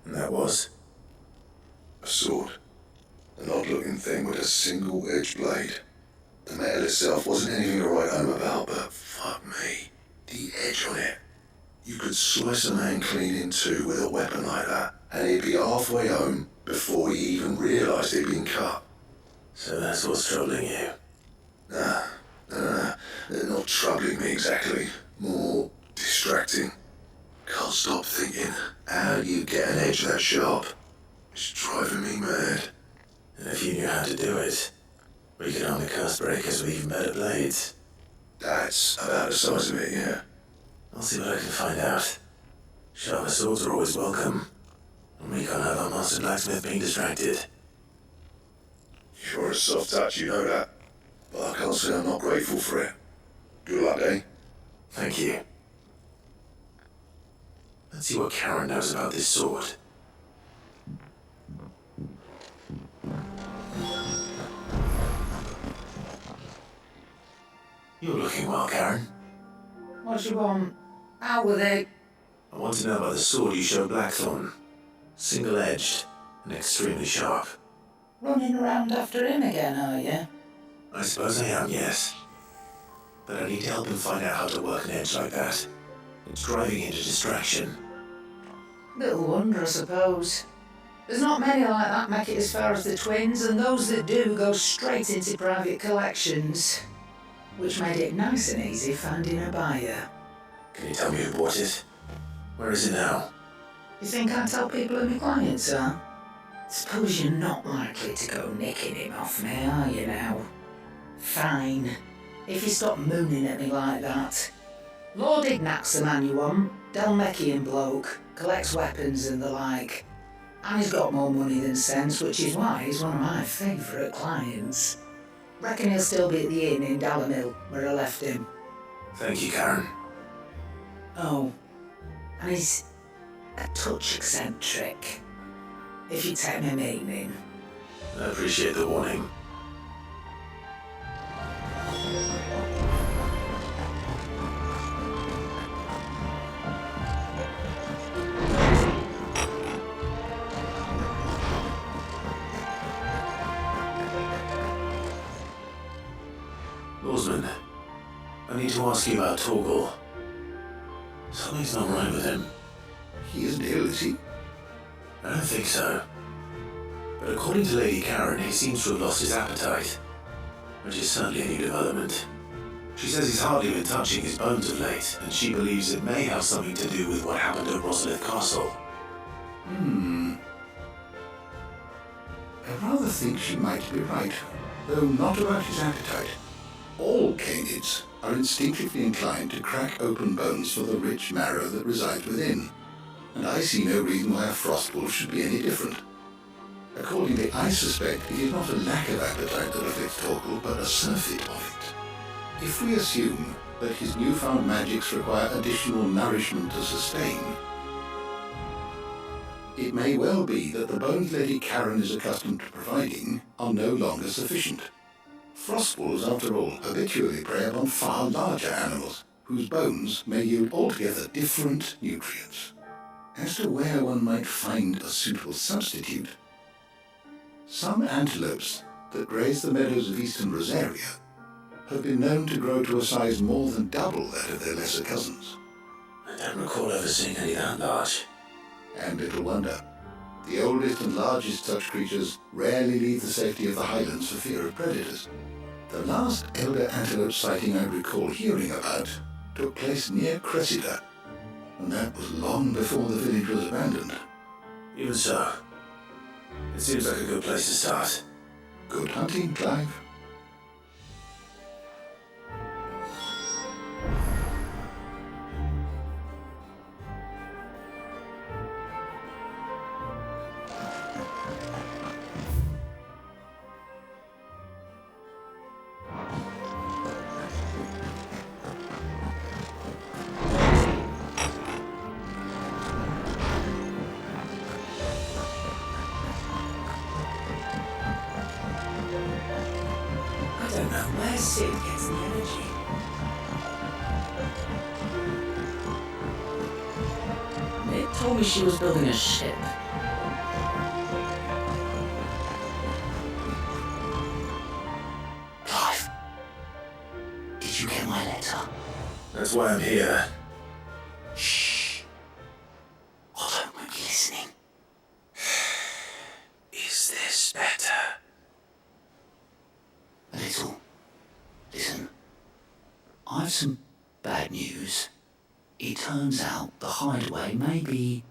And that was? A sword. An odd-looking thing with a single-edged blade. The metal itself wasn't anything to write home about, but fuck me. The edge on it. You could slice a man clean in two with a weapon like that. and he'd be halfway home before he even realised he'd been cut. So that's what's troubling you? Nah, they're not troubling me exactly. More distracting. Can't stop thinking, how do you get an edge that sharp? It's driving me mad. And if you knew how to do it, we could own the cast breakers with even better blades. That's about the size of it, yeah. I'll see what I can find out. Sharper swords are always welcome. And we can't have our master blacksmith being distracted. You're a soft touch, you know that. But I can't say I'm not grateful for it. Good luck, eh? Thank you. Let's see what Karen knows about this sword. You're looking well, Karen. What do you want? How were they? I want to know about the sword you showed Blackthorn. Single-edged and extremely sharp. Running around after him again, are you? I suppose I am, yes. But I need to help him find out how to work an edge like that. It's driving into distraction. Little wonder, I suppose. There's not many like that make it as far as the twins, and those that do go straight into private collections. Which made it nice and easy finding a buyer. Can you tell me who bought it? Where is it now? You think I tell people who my clients are? Suppose you're not likely to go nicking him off me, are you now? Fine. If you stop mooning at me like that. Lord Ignat's the man you want. Dalmecian bloke. Collects weapons and the like. And he's got more money than sense, which is why he's one of my favourite clients. Reckon he'll still be at the inn in Dalamil, where I left him. Thank you, Karen. Oh, and he's a touch eccentric, if you take my meaning. I appreciate the warning. Lawsman, I need to ask you about Torgal. Something's not right with him. He isn't ill, is he? I don't think so. But according to Lady Karen, he seems to have lost his appetite, which is certainly a new development. She says he's hardly been touching his bones of late, and she believes it may have something to do with what happened at Rosalith Castle. I rather think she might be right, though not about his appetite. All canids are instinctively inclined to crack open bones for the rich marrow that resides within, and I see no reason why a frostwolf should be any different. Accordingly, I suspect it is not a lack of appetite that afflicts Torgal, but a surfeit of it. If we assume that his newfound magics require additional nourishment to sustain, it may well be that the bones Lady Karen is accustomed to providing are no longer sufficient. Frostwolves, after all, habitually prey upon far larger animals, whose bones may yield altogether different nutrients. As to where one might find a suitable substitute, some antelopes that graze the meadows of eastern Rosaria have been known to grow to a size more than double that of their lesser cousins. I don't recall ever seeing any that large. And little wonder. The oldest and largest such creatures rarely leave the safety of the highlands for fear of predators. The last elder antelope sighting I recall hearing about took place near Cressida, and that was long before the village was abandoned. Even so, it seems like a good place to start. Good hunting, Clive. I don't know where Sid gets the energy. It told me she was building a ship. Clive, did you get my letter? That's why I'm here. Shh. Otto might be listening. some bad news. It turns out the hideaway may be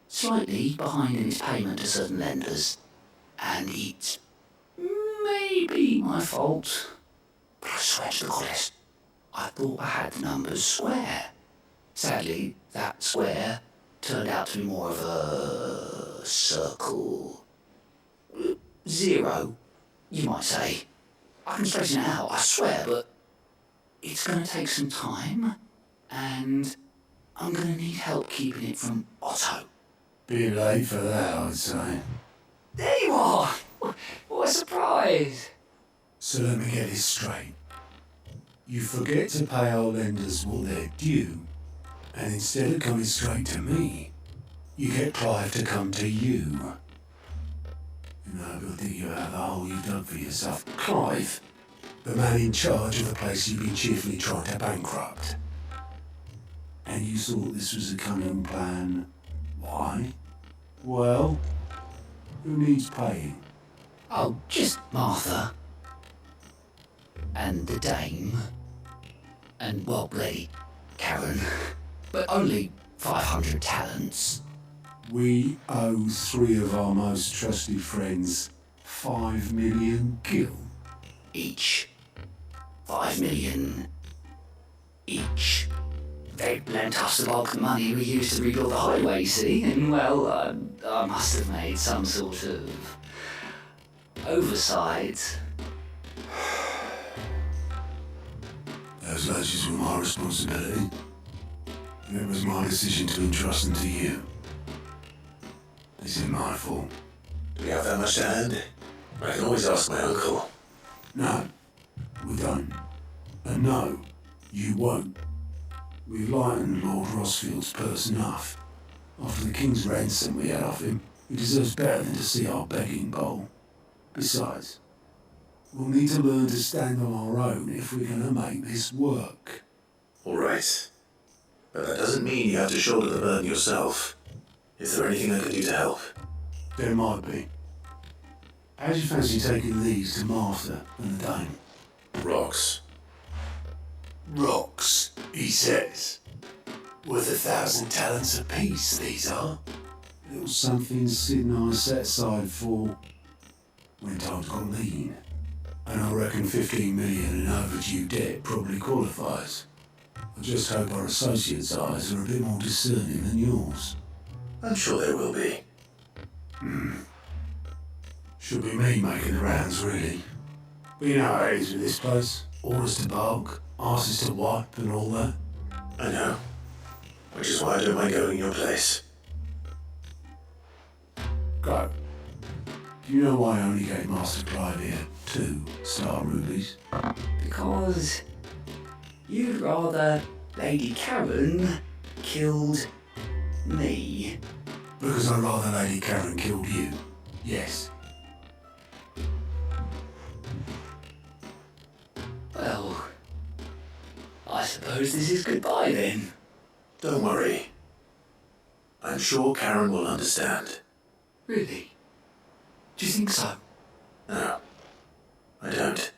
slightly behind in its payment to certain lenders, and it may be my fault. But I swear to the goddess, I thought I had the numbers square. Sadly, that square turned out to be more of a circle. 0, you might say. I can straighten it out, I swear, but it's going to take some time, and I'm going to need help keeping it from Otto. Bit late for that, I'd say. There you are! What a surprise! So let me get this straight. You forget to pay our lenders what they're due, and instead of coming straight to me, you get Clive to come to you. No good dig you out of the hole you dug for yourself. Clive, the man in charge of the place you've been cheerfully trying to bankrupt. And you thought this was a cunning plan. Why? Well, who needs paying? Oh, just Martha. And the Dame. And, well, Lady Karen. But only 500 talents. We owe 3 of our most trusted friends 5 million gil. Each. 5 million. Each. They lent us the bulk of the money we used to rebuild the highway, see? And, well, I must have made some sort of oversight. Those ledgers were my responsibility. It was my decision to entrust them to you. This isn't my fault. Do we have that much to hand? I can always ask my uncle. No, we don't. And no, you won't. We've lightened Lord Rosfield's purse enough. After the king's ransom we had off him, he deserves better than to see our begging bowl. Besides, we'll need to learn to stand on our own if we're going to make this work. All right. But that doesn't mean you have to shoulder the burden yourself. Is there anything I can do to help? There might be. How do you fancy taking these to Martha and the Dame? Rocks. Rocks, he says. Worth 1,000 talents apiece, these are. Little something Sid and I set aside for when times got lean. And I reckon 15 million in overdue debt probably qualifies. I just hope our associates' eyes are a bit more discerning than yours. I'm sure there will be. Should be me making the rounds, really. But you know how it is with this place. Orders to bulk, asses to wipe and all that. I know. Which is why I don't mind going in your place. Go. Do you know why I only gave Master Clive here 2 star rubies? Because you'd rather Lady Karen killed me. Because I'd rather Lady Karen killed you. Yes. Well, I suppose this is goodbye then. Don't worry. I'm sure Karen will understand. Really? Do you think so? No, I don't.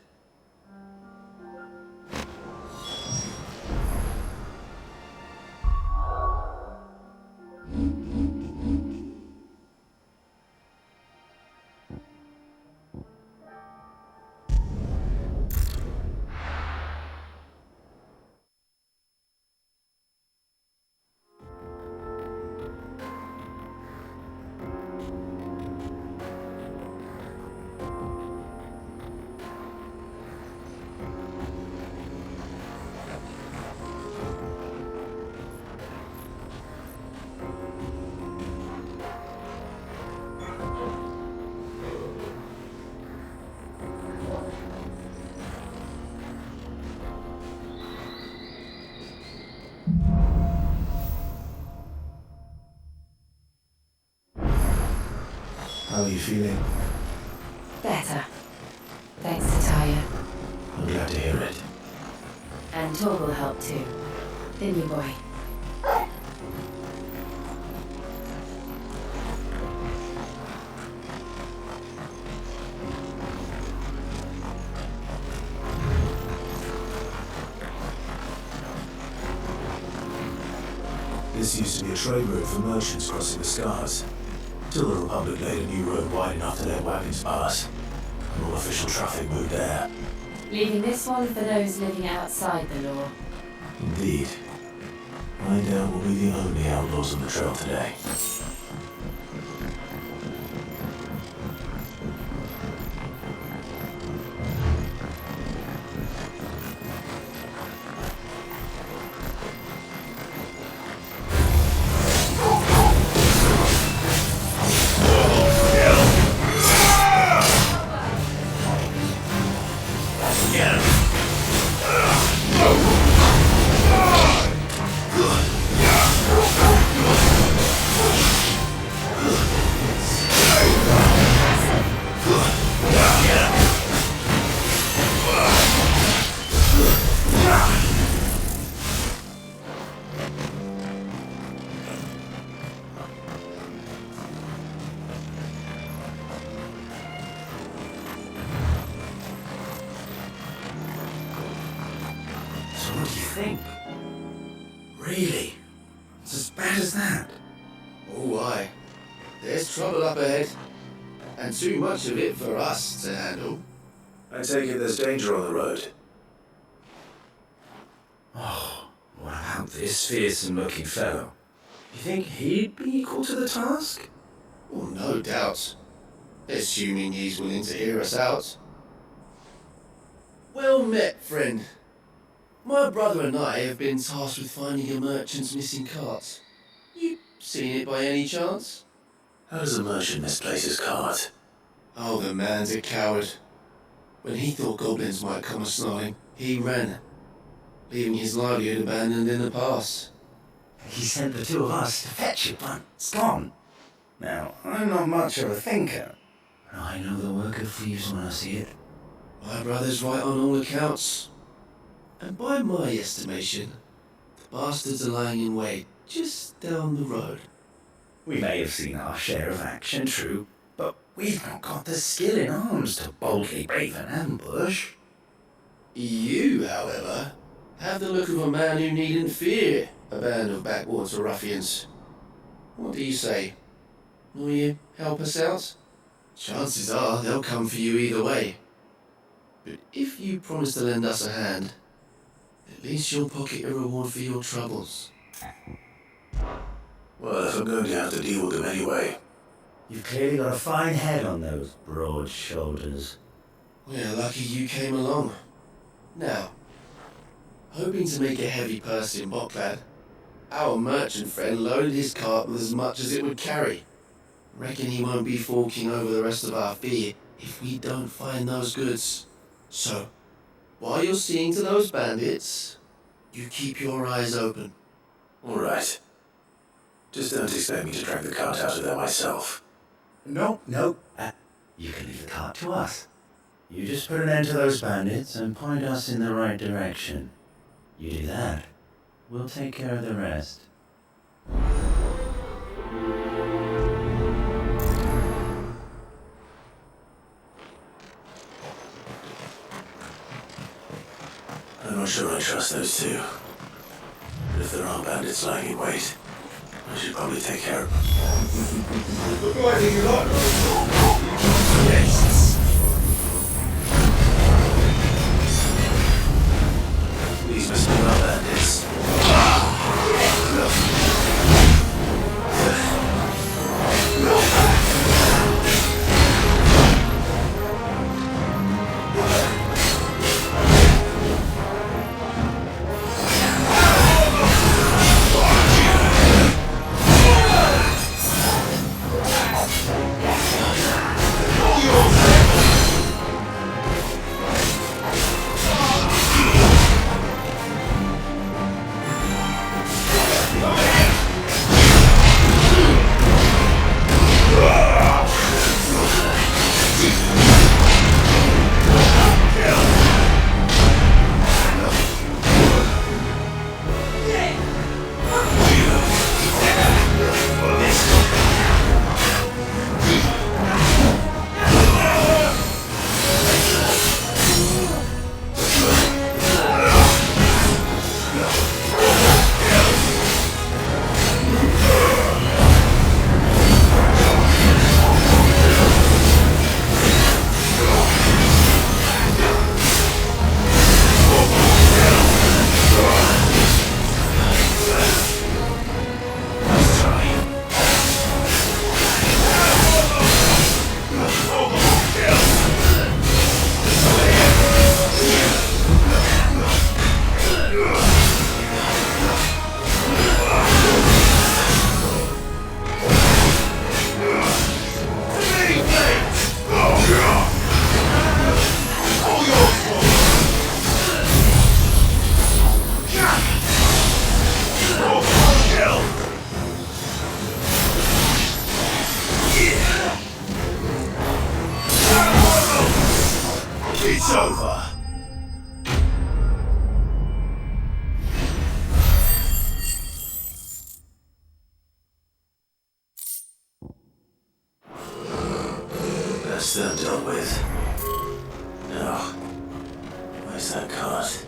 How are you feeling? Better. Thanks to Taya. I'm glad to hear it. And Tor will help too. The new boy. This used to be a trade route for merchants crossing the Scars, till the Republic laid a new road wide enough to let wagons pass, and all official traffic moved there. Leaving this one for those living outside the law. Indeed. I doubt we'll be the only outlaws on the trail today. So what do you think? Really? It's as bad as that? Oh, aye. There's trouble up ahead. And too much of it for us to handle. I take it there's danger on the road. Oh, what about this fearsome-looking fellow? You think he'd be equal to the task? Well, no doubt. Assuming he's willing to hear us out. Well met, friend. My brother and I have been tasked with finding a merchant's missing cart. You seen it by any chance? How does a merchant misplace his cart? Oh, the man's a coward. When he thought goblins might come a-snarling, he ran, leaving his livelihood abandoned in the pass. He sent the two of us to fetch it, but it's gone. Now, I'm not much of a thinker, but I know the work of thieves when I see it. My brother's right on all accounts. And by my estimation, the bastards are lying in wait just down the road. We may have seen our share of action, true, but we've not got the skill in arms to boldly brave an ambush. You, however, have the look of a man who needn't fear a band of backwater ruffians. What do you say? Will you help us out? Chances are they'll come for you either way. But if you promise to lend us a hand, at least you'll pocket a reward for your troubles. Well, if I'm going to have to deal with them anyway. You've clearly got a fine head on those broad shoulders. We're lucky you came along. Now, hoping to make a heavy purse in Bocklad, our merchant friend loaded his cart with as much as it would carry. Reckon he won't be forking over the rest of our fee if we don't find those goods. So, while you're seeing to those bandits, you keep your eyes open. All right. Just don't expect me to drag the cart out of there myself. No. You can leave the cart to us. You just put an end to those bandits and point us in the right direction. You do that, we'll take care of the rest. I'm not sure I trust those two. But if there are bandits lying in wait, I should probably take care of them. Yes. These must be our bandits. You're It's over. That's them dealt with. Now, where's that cart?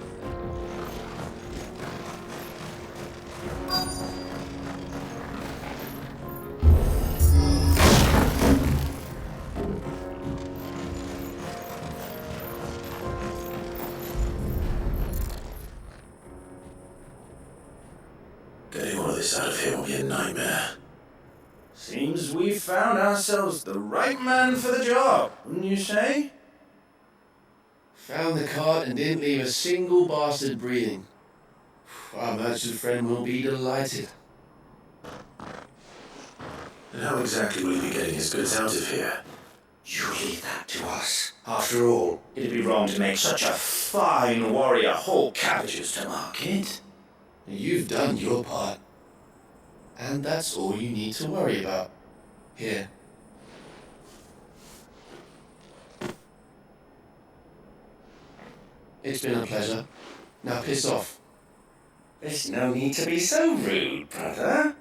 Getting all of this out of here will be a nightmare. Seems we've found ourselves the right man for the job, wouldn't you say? Found the cart and didn't leave a single bastard breathing. Our merchant friend will be delighted. And how exactly will he be getting his goods out of here? You leave that to us. After all, it'd be wrong to make such a fine warrior haul cabbages to market. You've done your part. And that's all you need to worry about. Here. It's been a pleasure. Now piss off. There's no need to be so rude, brother.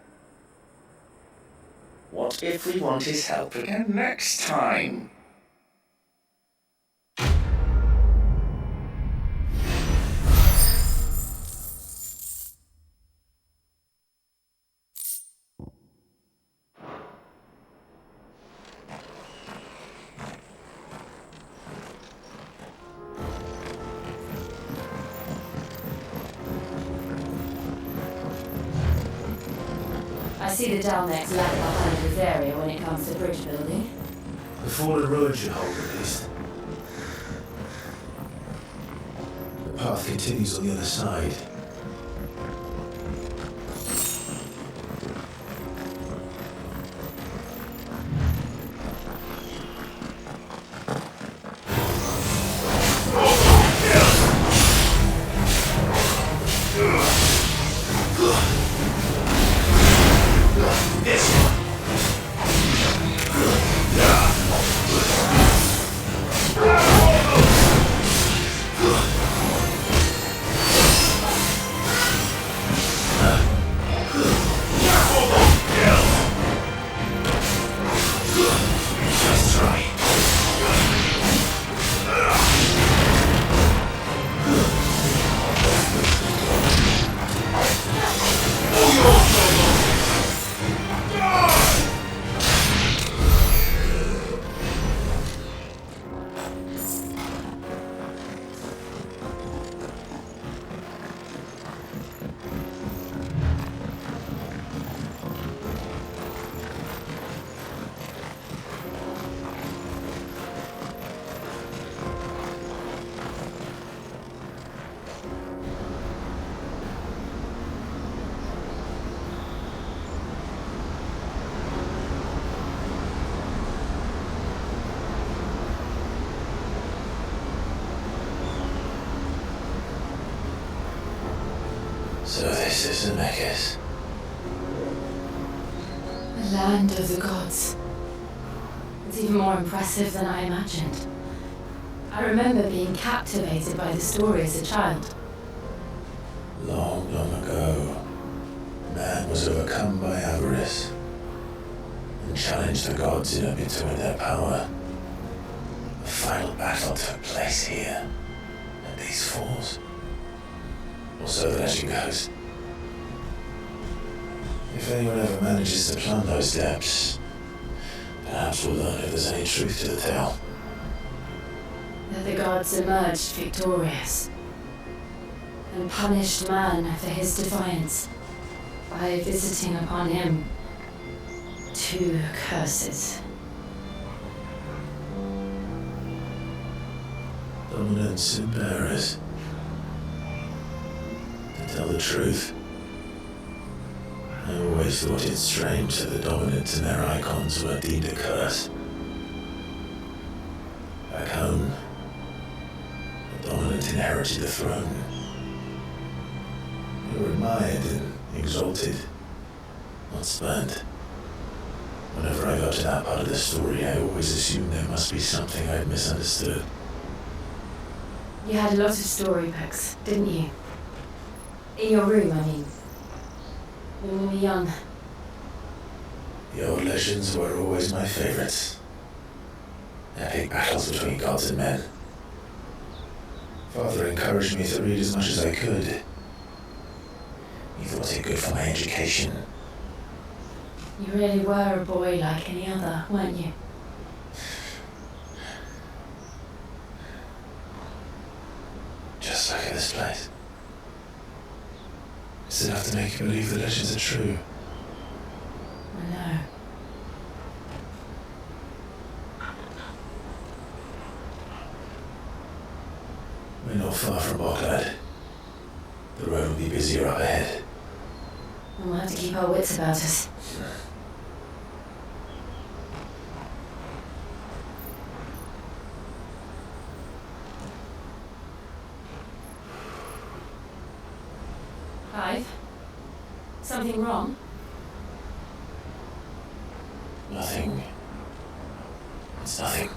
What if we want his help again next time? I see the Dalnex lag behind this area when it comes to bridge building. The fallen road should hold at least. The path continues on the other side. So this is the Megas. The land of the gods. It's even more impressive than I imagined. I remember being captivated by the story as a child. Long, long ago, man was overcome by avarice and challenged the gods in a bid to win their power. The final battle took place here, at these falls. Or so the legend goes. If anyone ever manages to plumb those depths, perhaps we'll learn if there's any truth to the tale. That the gods emerged victorious and punished man for his defiance by visiting upon him 2 curses. Dominant sin bearers. To tell the truth, I always thought it strange that the dominant and their icons were deemed a curse. Back home, the dominant inherited the throne. They were admired and exalted, not spurned. Whenever I got to that part of the story, I always assumed there must be something I'd misunderstood. You had a lot of storybooks, didn't you? In your room, I mean. When we were young. The old legends were always my favorites. Epic battles between gods and men. Father encouraged me to read as much as I could. He thought it good for my education. You really were a boy like any other, weren't you? Just look at this place. It's enough to make you believe the legends are true. I know. We're not far from Boklad. The road will be busier up ahead. And we'll have to keep our wits about us. Clive? Something wrong? Nothing. It's nothing.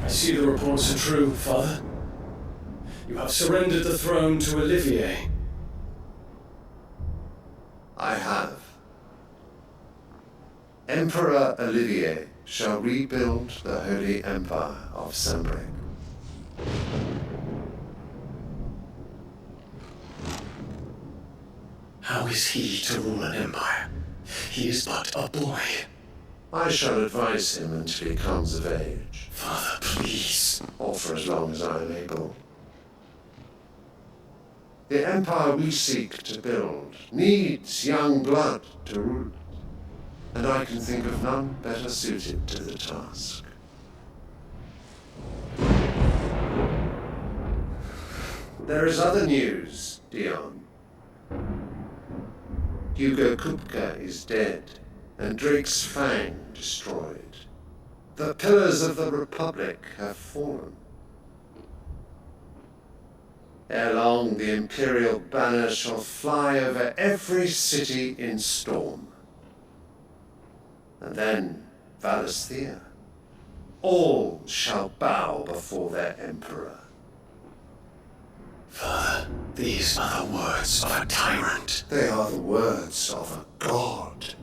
I see the reports are true, Father. You have surrendered the throne to Olivier. I have. Emperor Olivier shall rebuild the Holy Empire of Sanbreque. How is he to rule an empire? He is but a boy. I shall advise him until he comes of age. Father, please. Or for as long as I am able. The empire we seek to build needs young blood to rule it, and I can think of none better suited to the task. There is other news, Dion. Hugo Kupka is dead, and Drake's Fang destroyed. The pillars of the Republic have fallen. Ere long, the Imperial banner shall fly over every city in Storm. And then, Valisthea. All shall bow before their Emperor. Father, these are the words of a tyrant. They are the words of a god.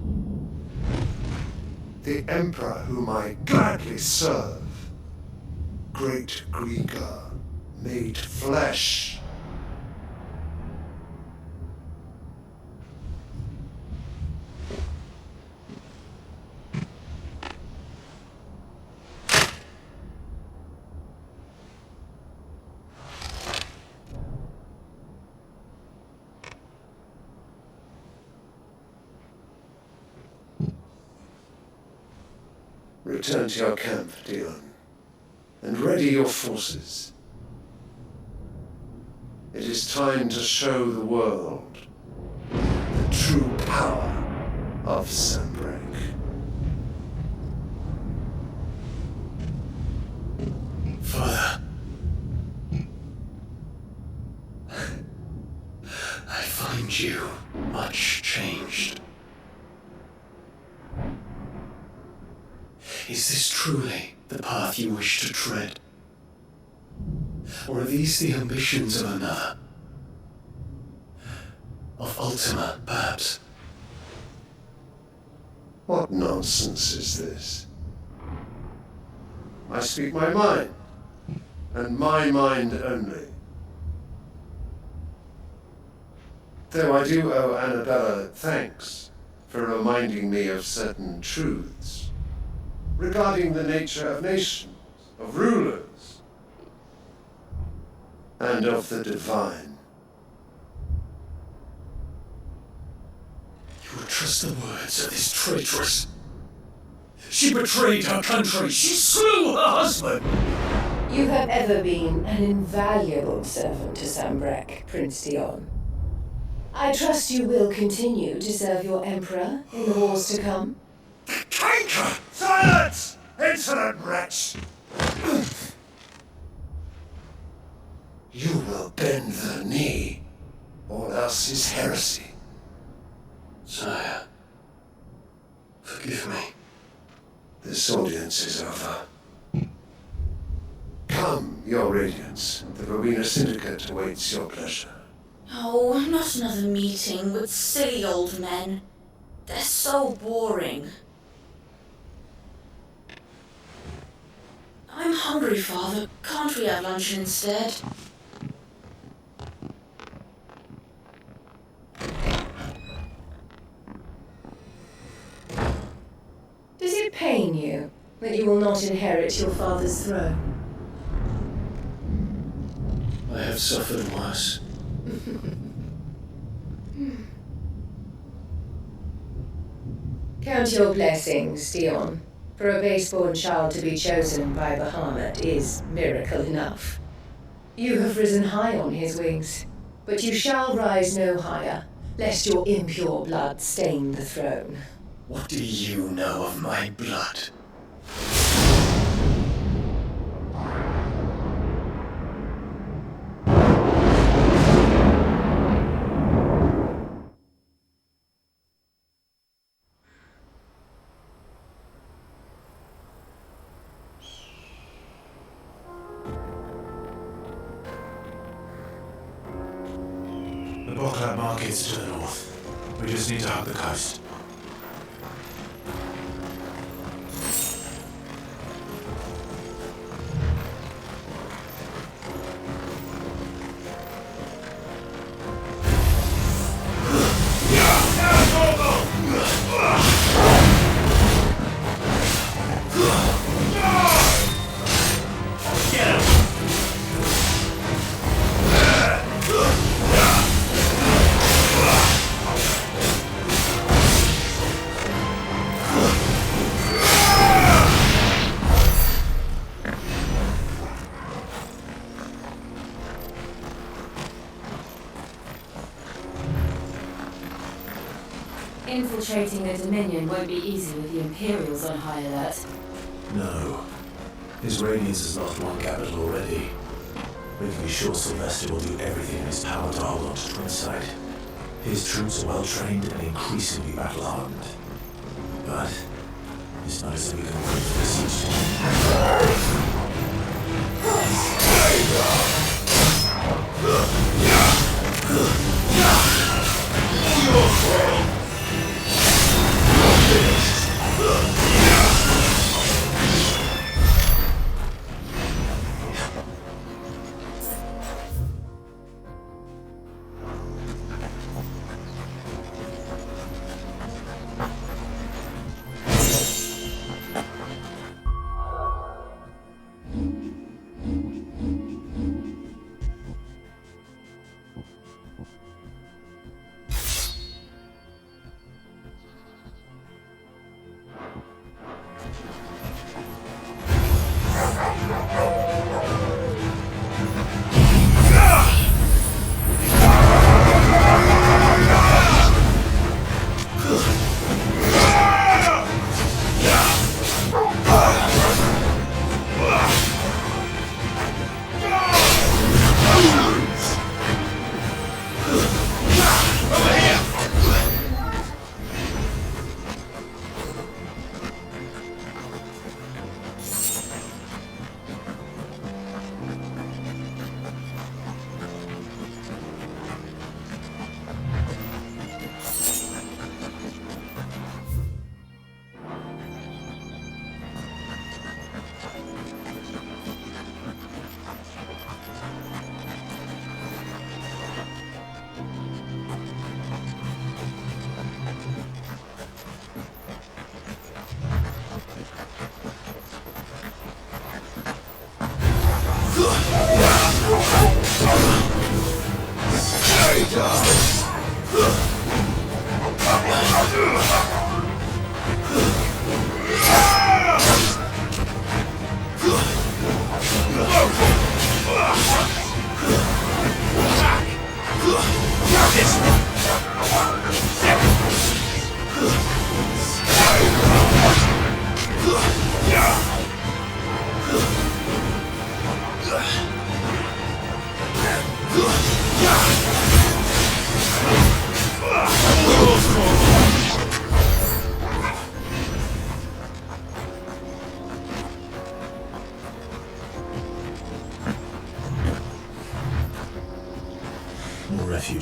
The Emperor whom I gladly serve. Great Grieger, made flesh. Return to your camp, Dion, and ready your forces. It is time to show the world the true power of Sanbreque. Father, I find you much changed. Is this truly the path you wish to tread? Or are these the ambitions of another? Of Ultima, perhaps? What nonsense is this? I speak my mind, and my mind only. Though I do owe Annabella thanks for reminding me of certain truths regarding the nature of nations, of rulers, and of the divine. You would trust the words of this traitress. She betrayed her country. She slew her husband. You have ever been an invaluable servant to Sanbreque, Prince Dion. I trust you will continue to serve your Emperor in the wars to come. Canker! Silence! Insolent wretch! You will bend the knee. All else is heresy. Sire, forgive me. This audience is over. Come, your radiance. The Rowena Syndicate awaits your pleasure. Oh, not another meeting with silly old men. They're so boring. I'm hungry, Father. Can't we have lunch instead? Does it pain you that you will not inherit your father's throne? I have suffered worse. Count your blessings, Dion. For a base-born child to be chosen by Bahamut is miracle enough. You have risen high on his wings, but you shall rise no higher, lest your impure blood stain the throne. What do you know of my blood? The Bocklab Market's to the north. We just need to hug the coast. Infiltrating the Dominion won't be easy with the Imperials on high alert. No. His Radiance has lost one capital already. We can be sure Sylvester will do everything in his power to hold on to Twinside. His troops are well trained and increasingly battle hardened. But it's not as if we can wait for the siege to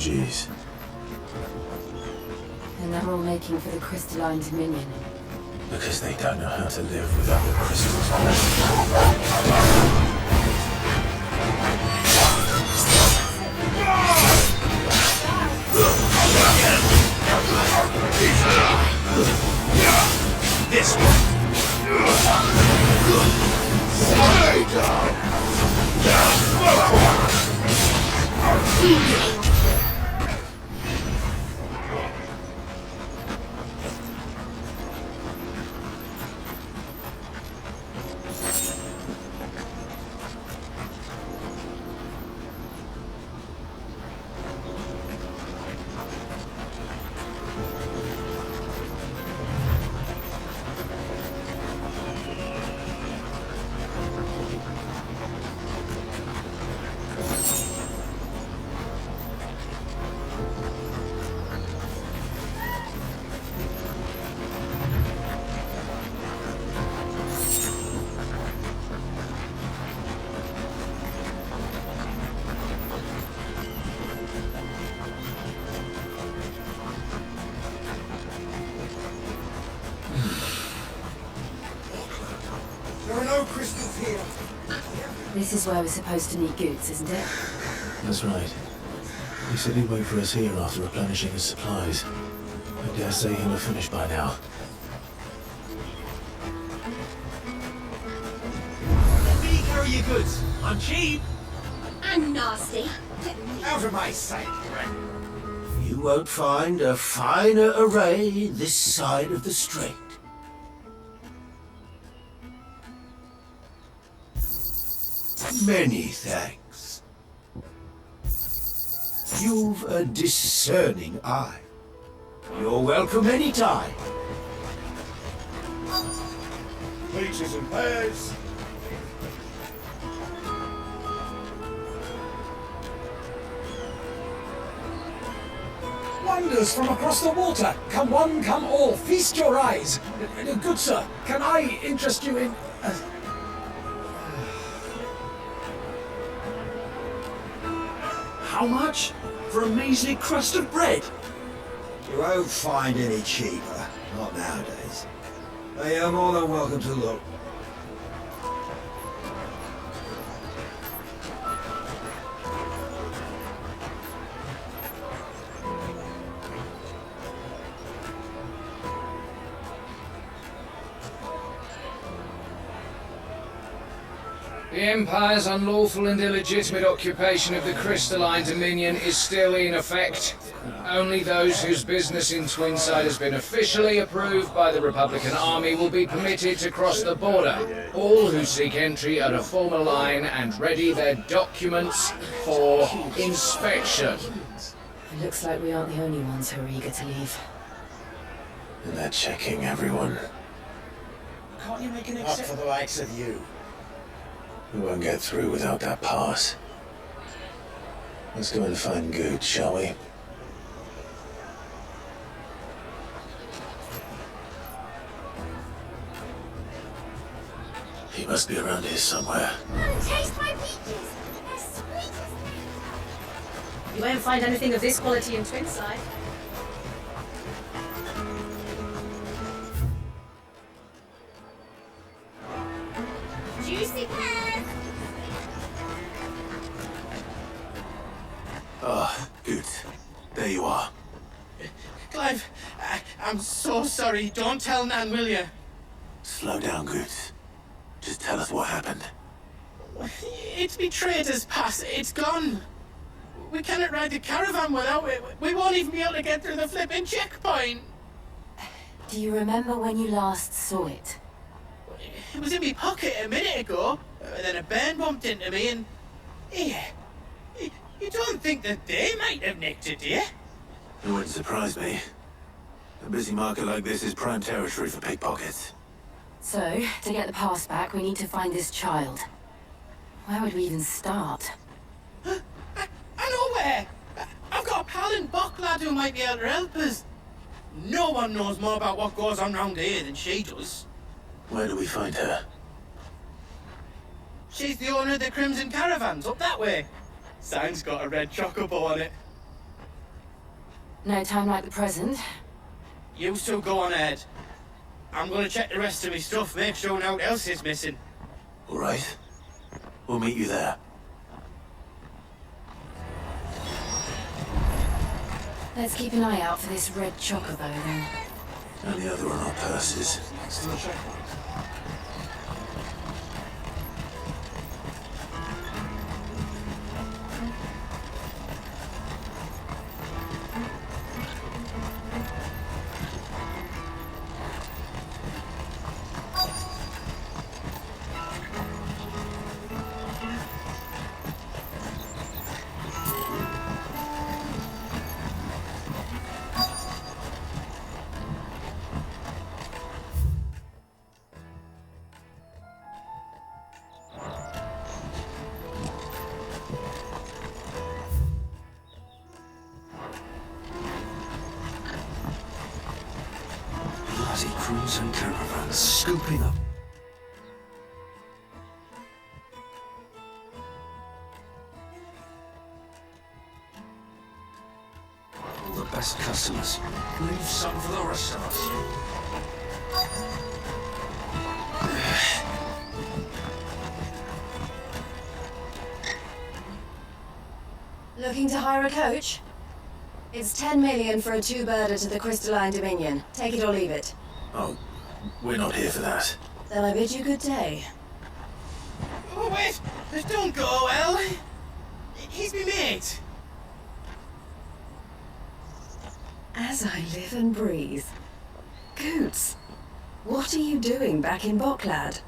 refugees. And they're all making for the crystalline dominion. Because they don't know how to live without the crystals. This one. Stay down. There are no crystals here. This is where we're supposed to meet Goots, isn't it? That's right. He said he'd wait for us here after replenishing his supplies. I dare say he'll have finished by now. Let me carry your goods. I'm cheap. And nasty. Out of my sight. You won't find a finer array this side of the strait. Many thanks. You've a discerning eye. You're welcome anytime. Peaches and pears. Wonders from across the water. Come one, come all. Feast your eyes. Good sir, can I interest you in... How much? For a measly crust of bread? You won't find any cheaper. Not nowadays. But you're more than welcome to look. The Empire's unlawful and illegitimate occupation of the crystalline dominion is still in effect. Only those whose business in Twinside has been officially approved by the Republican Army will be permitted to cross the border. All who seek entry are to form a line and ready their documents for inspection. It looks like we aren't the only ones who are eager to leave. And they're checking everyone. Can't you make an Not for the likes of you. We won't get through without that pass. Let's go and find Good, shall we? He must be around here somewhere. Taste my peaches. They're sweet. You won't find anything of this quality in Twinside. Juicy pear. Ah, Good. There you are. Clive, I'm so sorry. Don't tell Nan, will you? Slow down, Good. Just tell us what happened. It's betrayed us, Pass. It's gone. We cannot ride the caravan without it. We won't even be able to get through the flipping checkpoint. Do you remember when you last saw it? It was in my pocket a minute ago. Then a bairn bumped into me and... Yeah. You don't think that they might have nicked it, do you? It wouldn't surprise me. A busy market like this is prime territory for pickpockets. So, to get the pass back, we need to find this child. Where would we even start? I know where! I've got a pal in Bock lad who might be able to help us. No one knows more about what goes on round here than she does. Where do we find her? She's the owner of the Crimson Caravans, up that way. Sign's got a red chocobo on it. No time like the present. You two go on ahead. I'm gonna check the rest of my stuff, make sure no one else is missing. All right. We'll meet you there. Let's keep an eye out for this red chocobo then. And the other on our purses. Next to the checkpoint. Bloody crews and caravans scooping up. All the best customers. Leave some for the rest of us. Looking to hire a coach? It's 10 million for a two-birder to the Crystalline Dominion. Take it or leave it. Oh, we're not here for that. Then I bid you good day. Oh, wait! Don't go, El! He's me mate! As I live and breathe. Goots, what are you doing back in Boklad?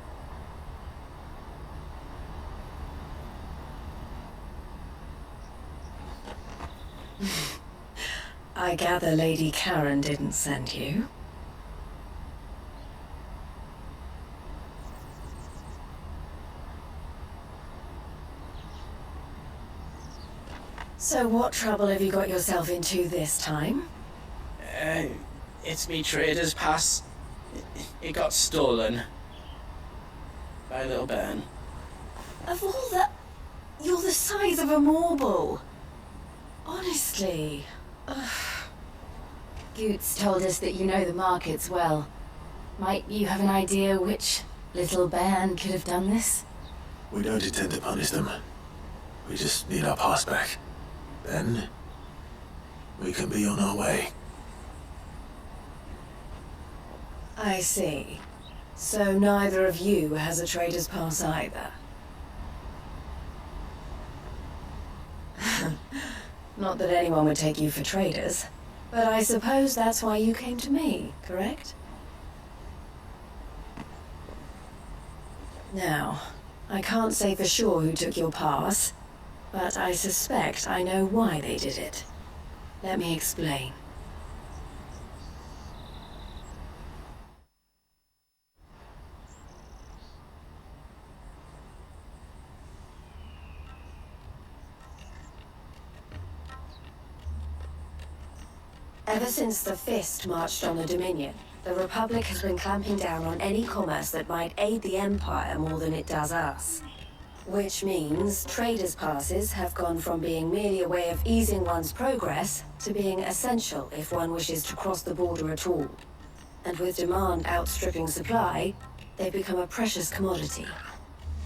I gather Lady Karen didn't send you. So what trouble have you got yourself into this time? It's me trader's pass. It got stolen. By a little bairn. Of all the... You're the size of a marble. Honestly. Ugh. Goots told us that you know the markets well. Might you have an idea which little bairn could have done this? We don't intend to punish them. We just need our pass back. Then, we can be on our way. I see. So neither of you has a trader's pass either. Not that anyone would take you for traders, but I suppose that's why you came to me, correct? Now, I can't say for sure who took your pass, but I suspect I know why they did it. Let me explain. Ever since the Fist marched on the Dominion, the Republic has been clamping down on any commerce that might aid the Empire more than it does us. Which means traders' passes have gone from being merely a way of easing one's progress to being essential if one wishes to cross the border at all. And with demand outstripping supply, they've become a precious commodity,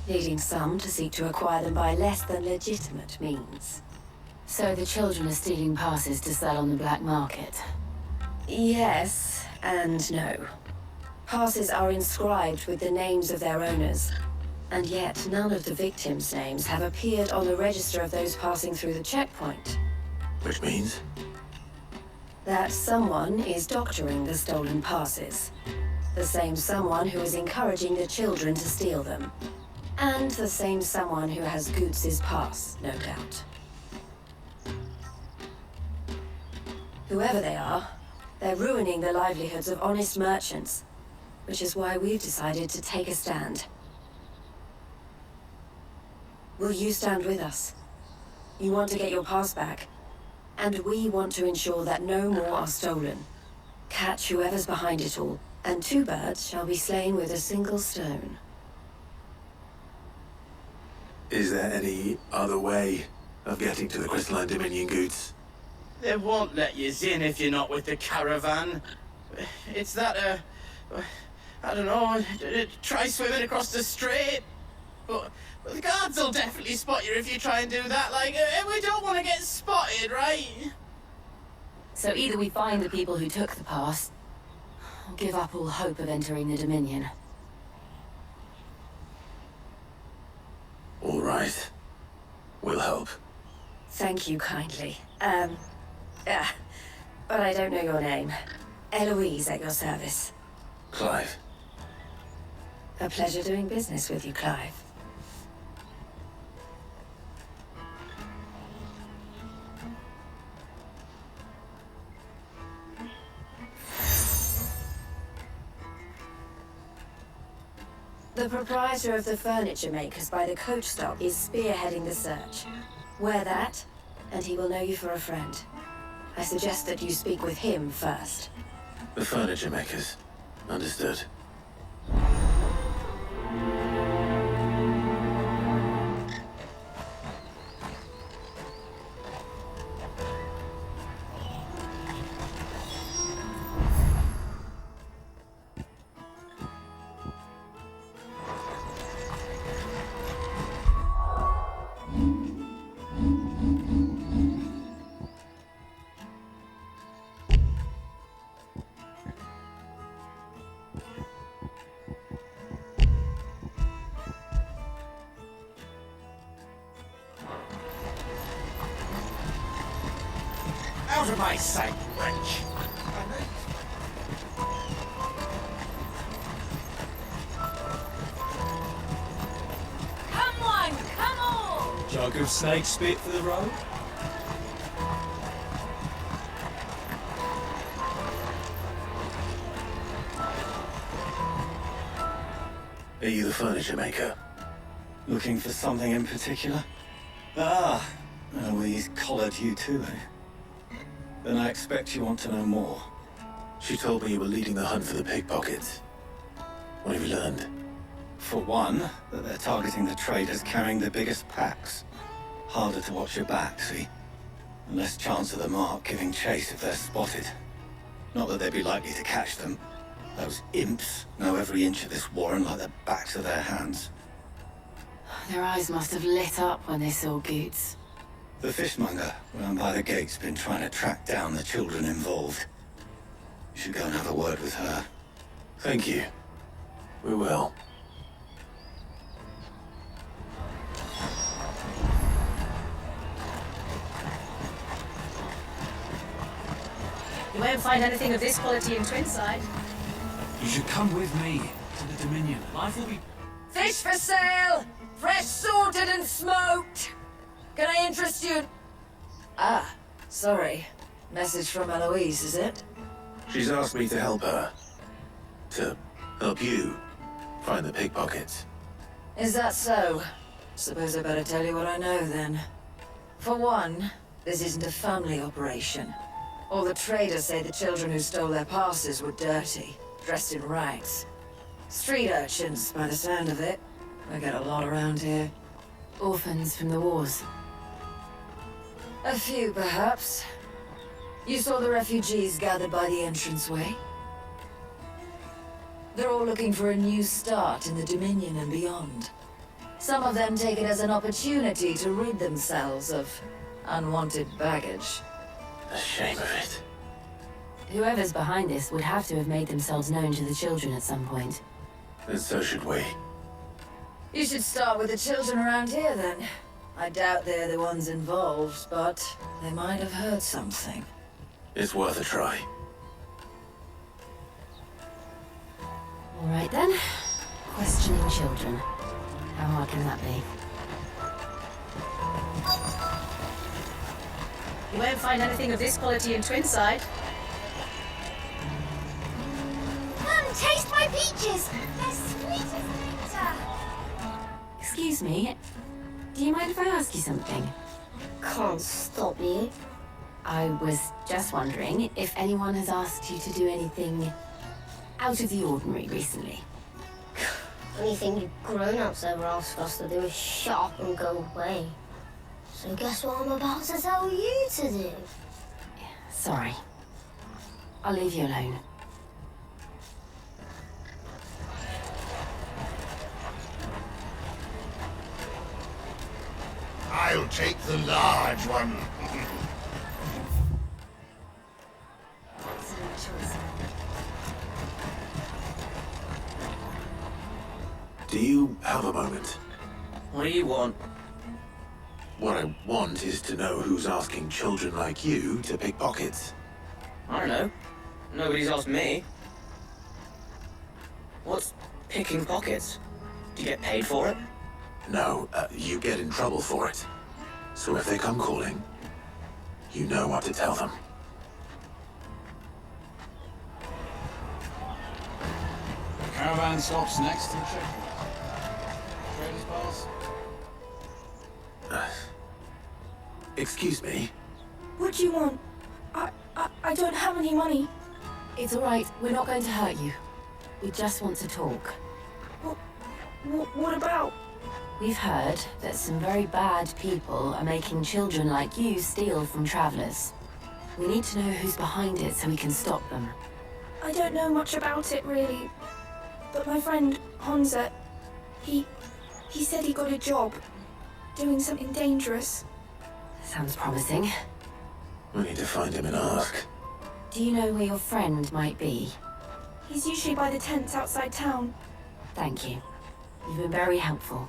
leading some to seek to acquire them by less than legitimate means. So the children are stealing passes to sell on the black market? Yes and no. Passes are inscribed with the names of their owners, and yet none of the victims' names have appeared on the register of those passing through the checkpoint. Which means? That someone is doctoring the stolen passes. The same someone who is encouraging the children to steal them. And the same someone who has Goots' pass, no doubt. Whoever they are, they're ruining the livelihoods of honest merchants, which is why we've decided to take a stand. Will you stand with us? You want to get your pass back, and we want to ensure that no more are stolen. Catch whoever's behind it all, and two birds shall be slain with a single stone. Is there any other way of getting to the Crystalline Dominion, Goots? They won't let you in if you're not with the caravan. It's that, I don't know, try swimming across the strait. But the guards will definitely spot you if you try and do that. Like, we don't want to get spotted, right? So either we find the people who took the pass, or give up all hope of entering the Dominion. All right. We'll help. Thank you kindly. But I don't know your name. Eloise at your service. Clive. A pleasure doing business with you, Clive. The proprietor of the furniture makers by the coach stop is spearheading the search. Wear that, and he will know you for a friend. I suggest that you speak with him first. The furniture makers. Understood. Out of my sight, wretch! Come on, come on! Jug of snake spit for the road? Are you the furniture maker? Looking for something in particular? Ah, Eloise collared you too, eh? Then I expect you want to know more. She told me you were leading the hunt for the pickpockets. What have you learned? For one, that they're targeting the traders carrying the biggest packs. Harder to watch your back, see? And less chance of the mark giving chase if they're spotted. Not that they'd be likely to catch them. Those imps know every inch of this warren like the backs of their hands. Their eyes must have lit up when they saw Goots. The fishmonger round by the gate's been trying to track down the children involved. You should go and have a word with her. Thank you. We will. You won't find anything of this quality in Twinside. You should come with me to the Dominion. Life will be... Fish for sale! Fresh sorted and smoked! Can I interest you? Ah, sorry. Message from Eloise, is it? She's asked me to help her. To help you find the pickpockets. Is that so? Suppose I better tell you what I know then. For one, this isn't a family operation. All the traders say the children who stole their passes were dirty, dressed in rags. Street urchins, by the sound of it. I get a lot around here. Orphans from the wars. A few, perhaps. You saw the refugees gathered by the entranceway? They're all looking for a new start in the Dominion and beyond. Some of them take it as an opportunity to rid themselves of unwanted baggage. The shame of it. Whoever's behind this would have to have made themselves known to the children at some point. And so should we. You should start with the children around here, then. I doubt they're the ones involved, but they might have heard something. It's worth a try. All right then. Questioning children. How hard can that be? You won't find anything of this quality in Twinside. Come, taste my peaches! They're sweet as nectar! Excuse me. Do you mind if I ask you something? Can't stop you. I was just wondering if anyone has asked you to do anything out of the ordinary recently. Anything you grown-ups ever ask us to do is shut up and go away. So guess what I'm about to tell you to do? Sorry. I'll leave you alone. I'll take the large one. Do you have a moment? What do you want? What I want is to know who's asking children like you to pick pockets. I don't know. Nobody's asked me. What's picking pockets? Do you get paid for it? No, you get in trouble for it. So if they come calling, you know what to tell them. The caravan stops next to the checkpoint. Traders pass. Excuse me? What do you want? I don't have any money. It's all right. We're not going to hurt you. We just want to talk. What about? We've heard that some very bad people are making children like you steal from travelers. We need to know who's behind it so we can stop them. I don't know much about it, really. But my friend, Hansa, he said he got a job doing something dangerous. Sounds promising. We need to find him and ask. Do you know where your friend might be? He's usually by the tents outside town. Thank you. You've been very helpful.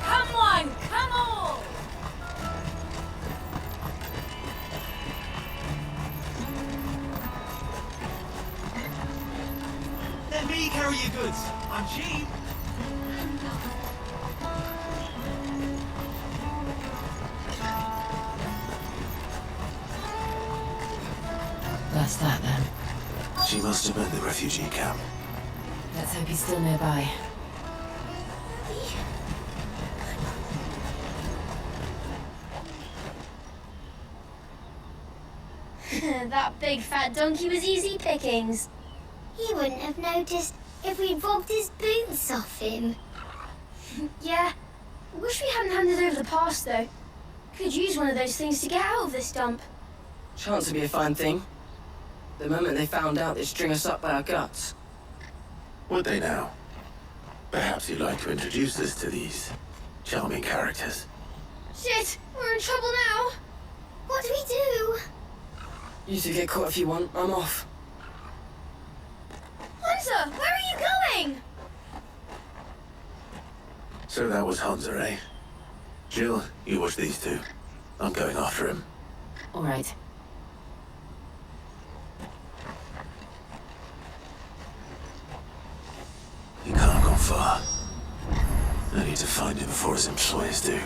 Come on, come on! Let me carry your goods. I'm cheap. That's that then. She must have been the refugee camp. Let's hope he's still nearby. That big fat donkey was easy pickings. He wouldn't have noticed if we'd robbed his boots off him. Yeah. Wish we hadn't handed over the pass, though. Could use one of those things to get out of this dump. Chance to be a fine thing. The moment they found out, they'd string us up by our guts. Would they now? Perhaps you'd like to introduce us to these charming characters. Shit, we're in trouble now. What do we do? You two get caught if you want. I'm off. Hunter, where are you going? So that was Hansa, eh? Jill, you watch these two. I'm going after him. All right. He can't have gone far. I need to find him before his employers do.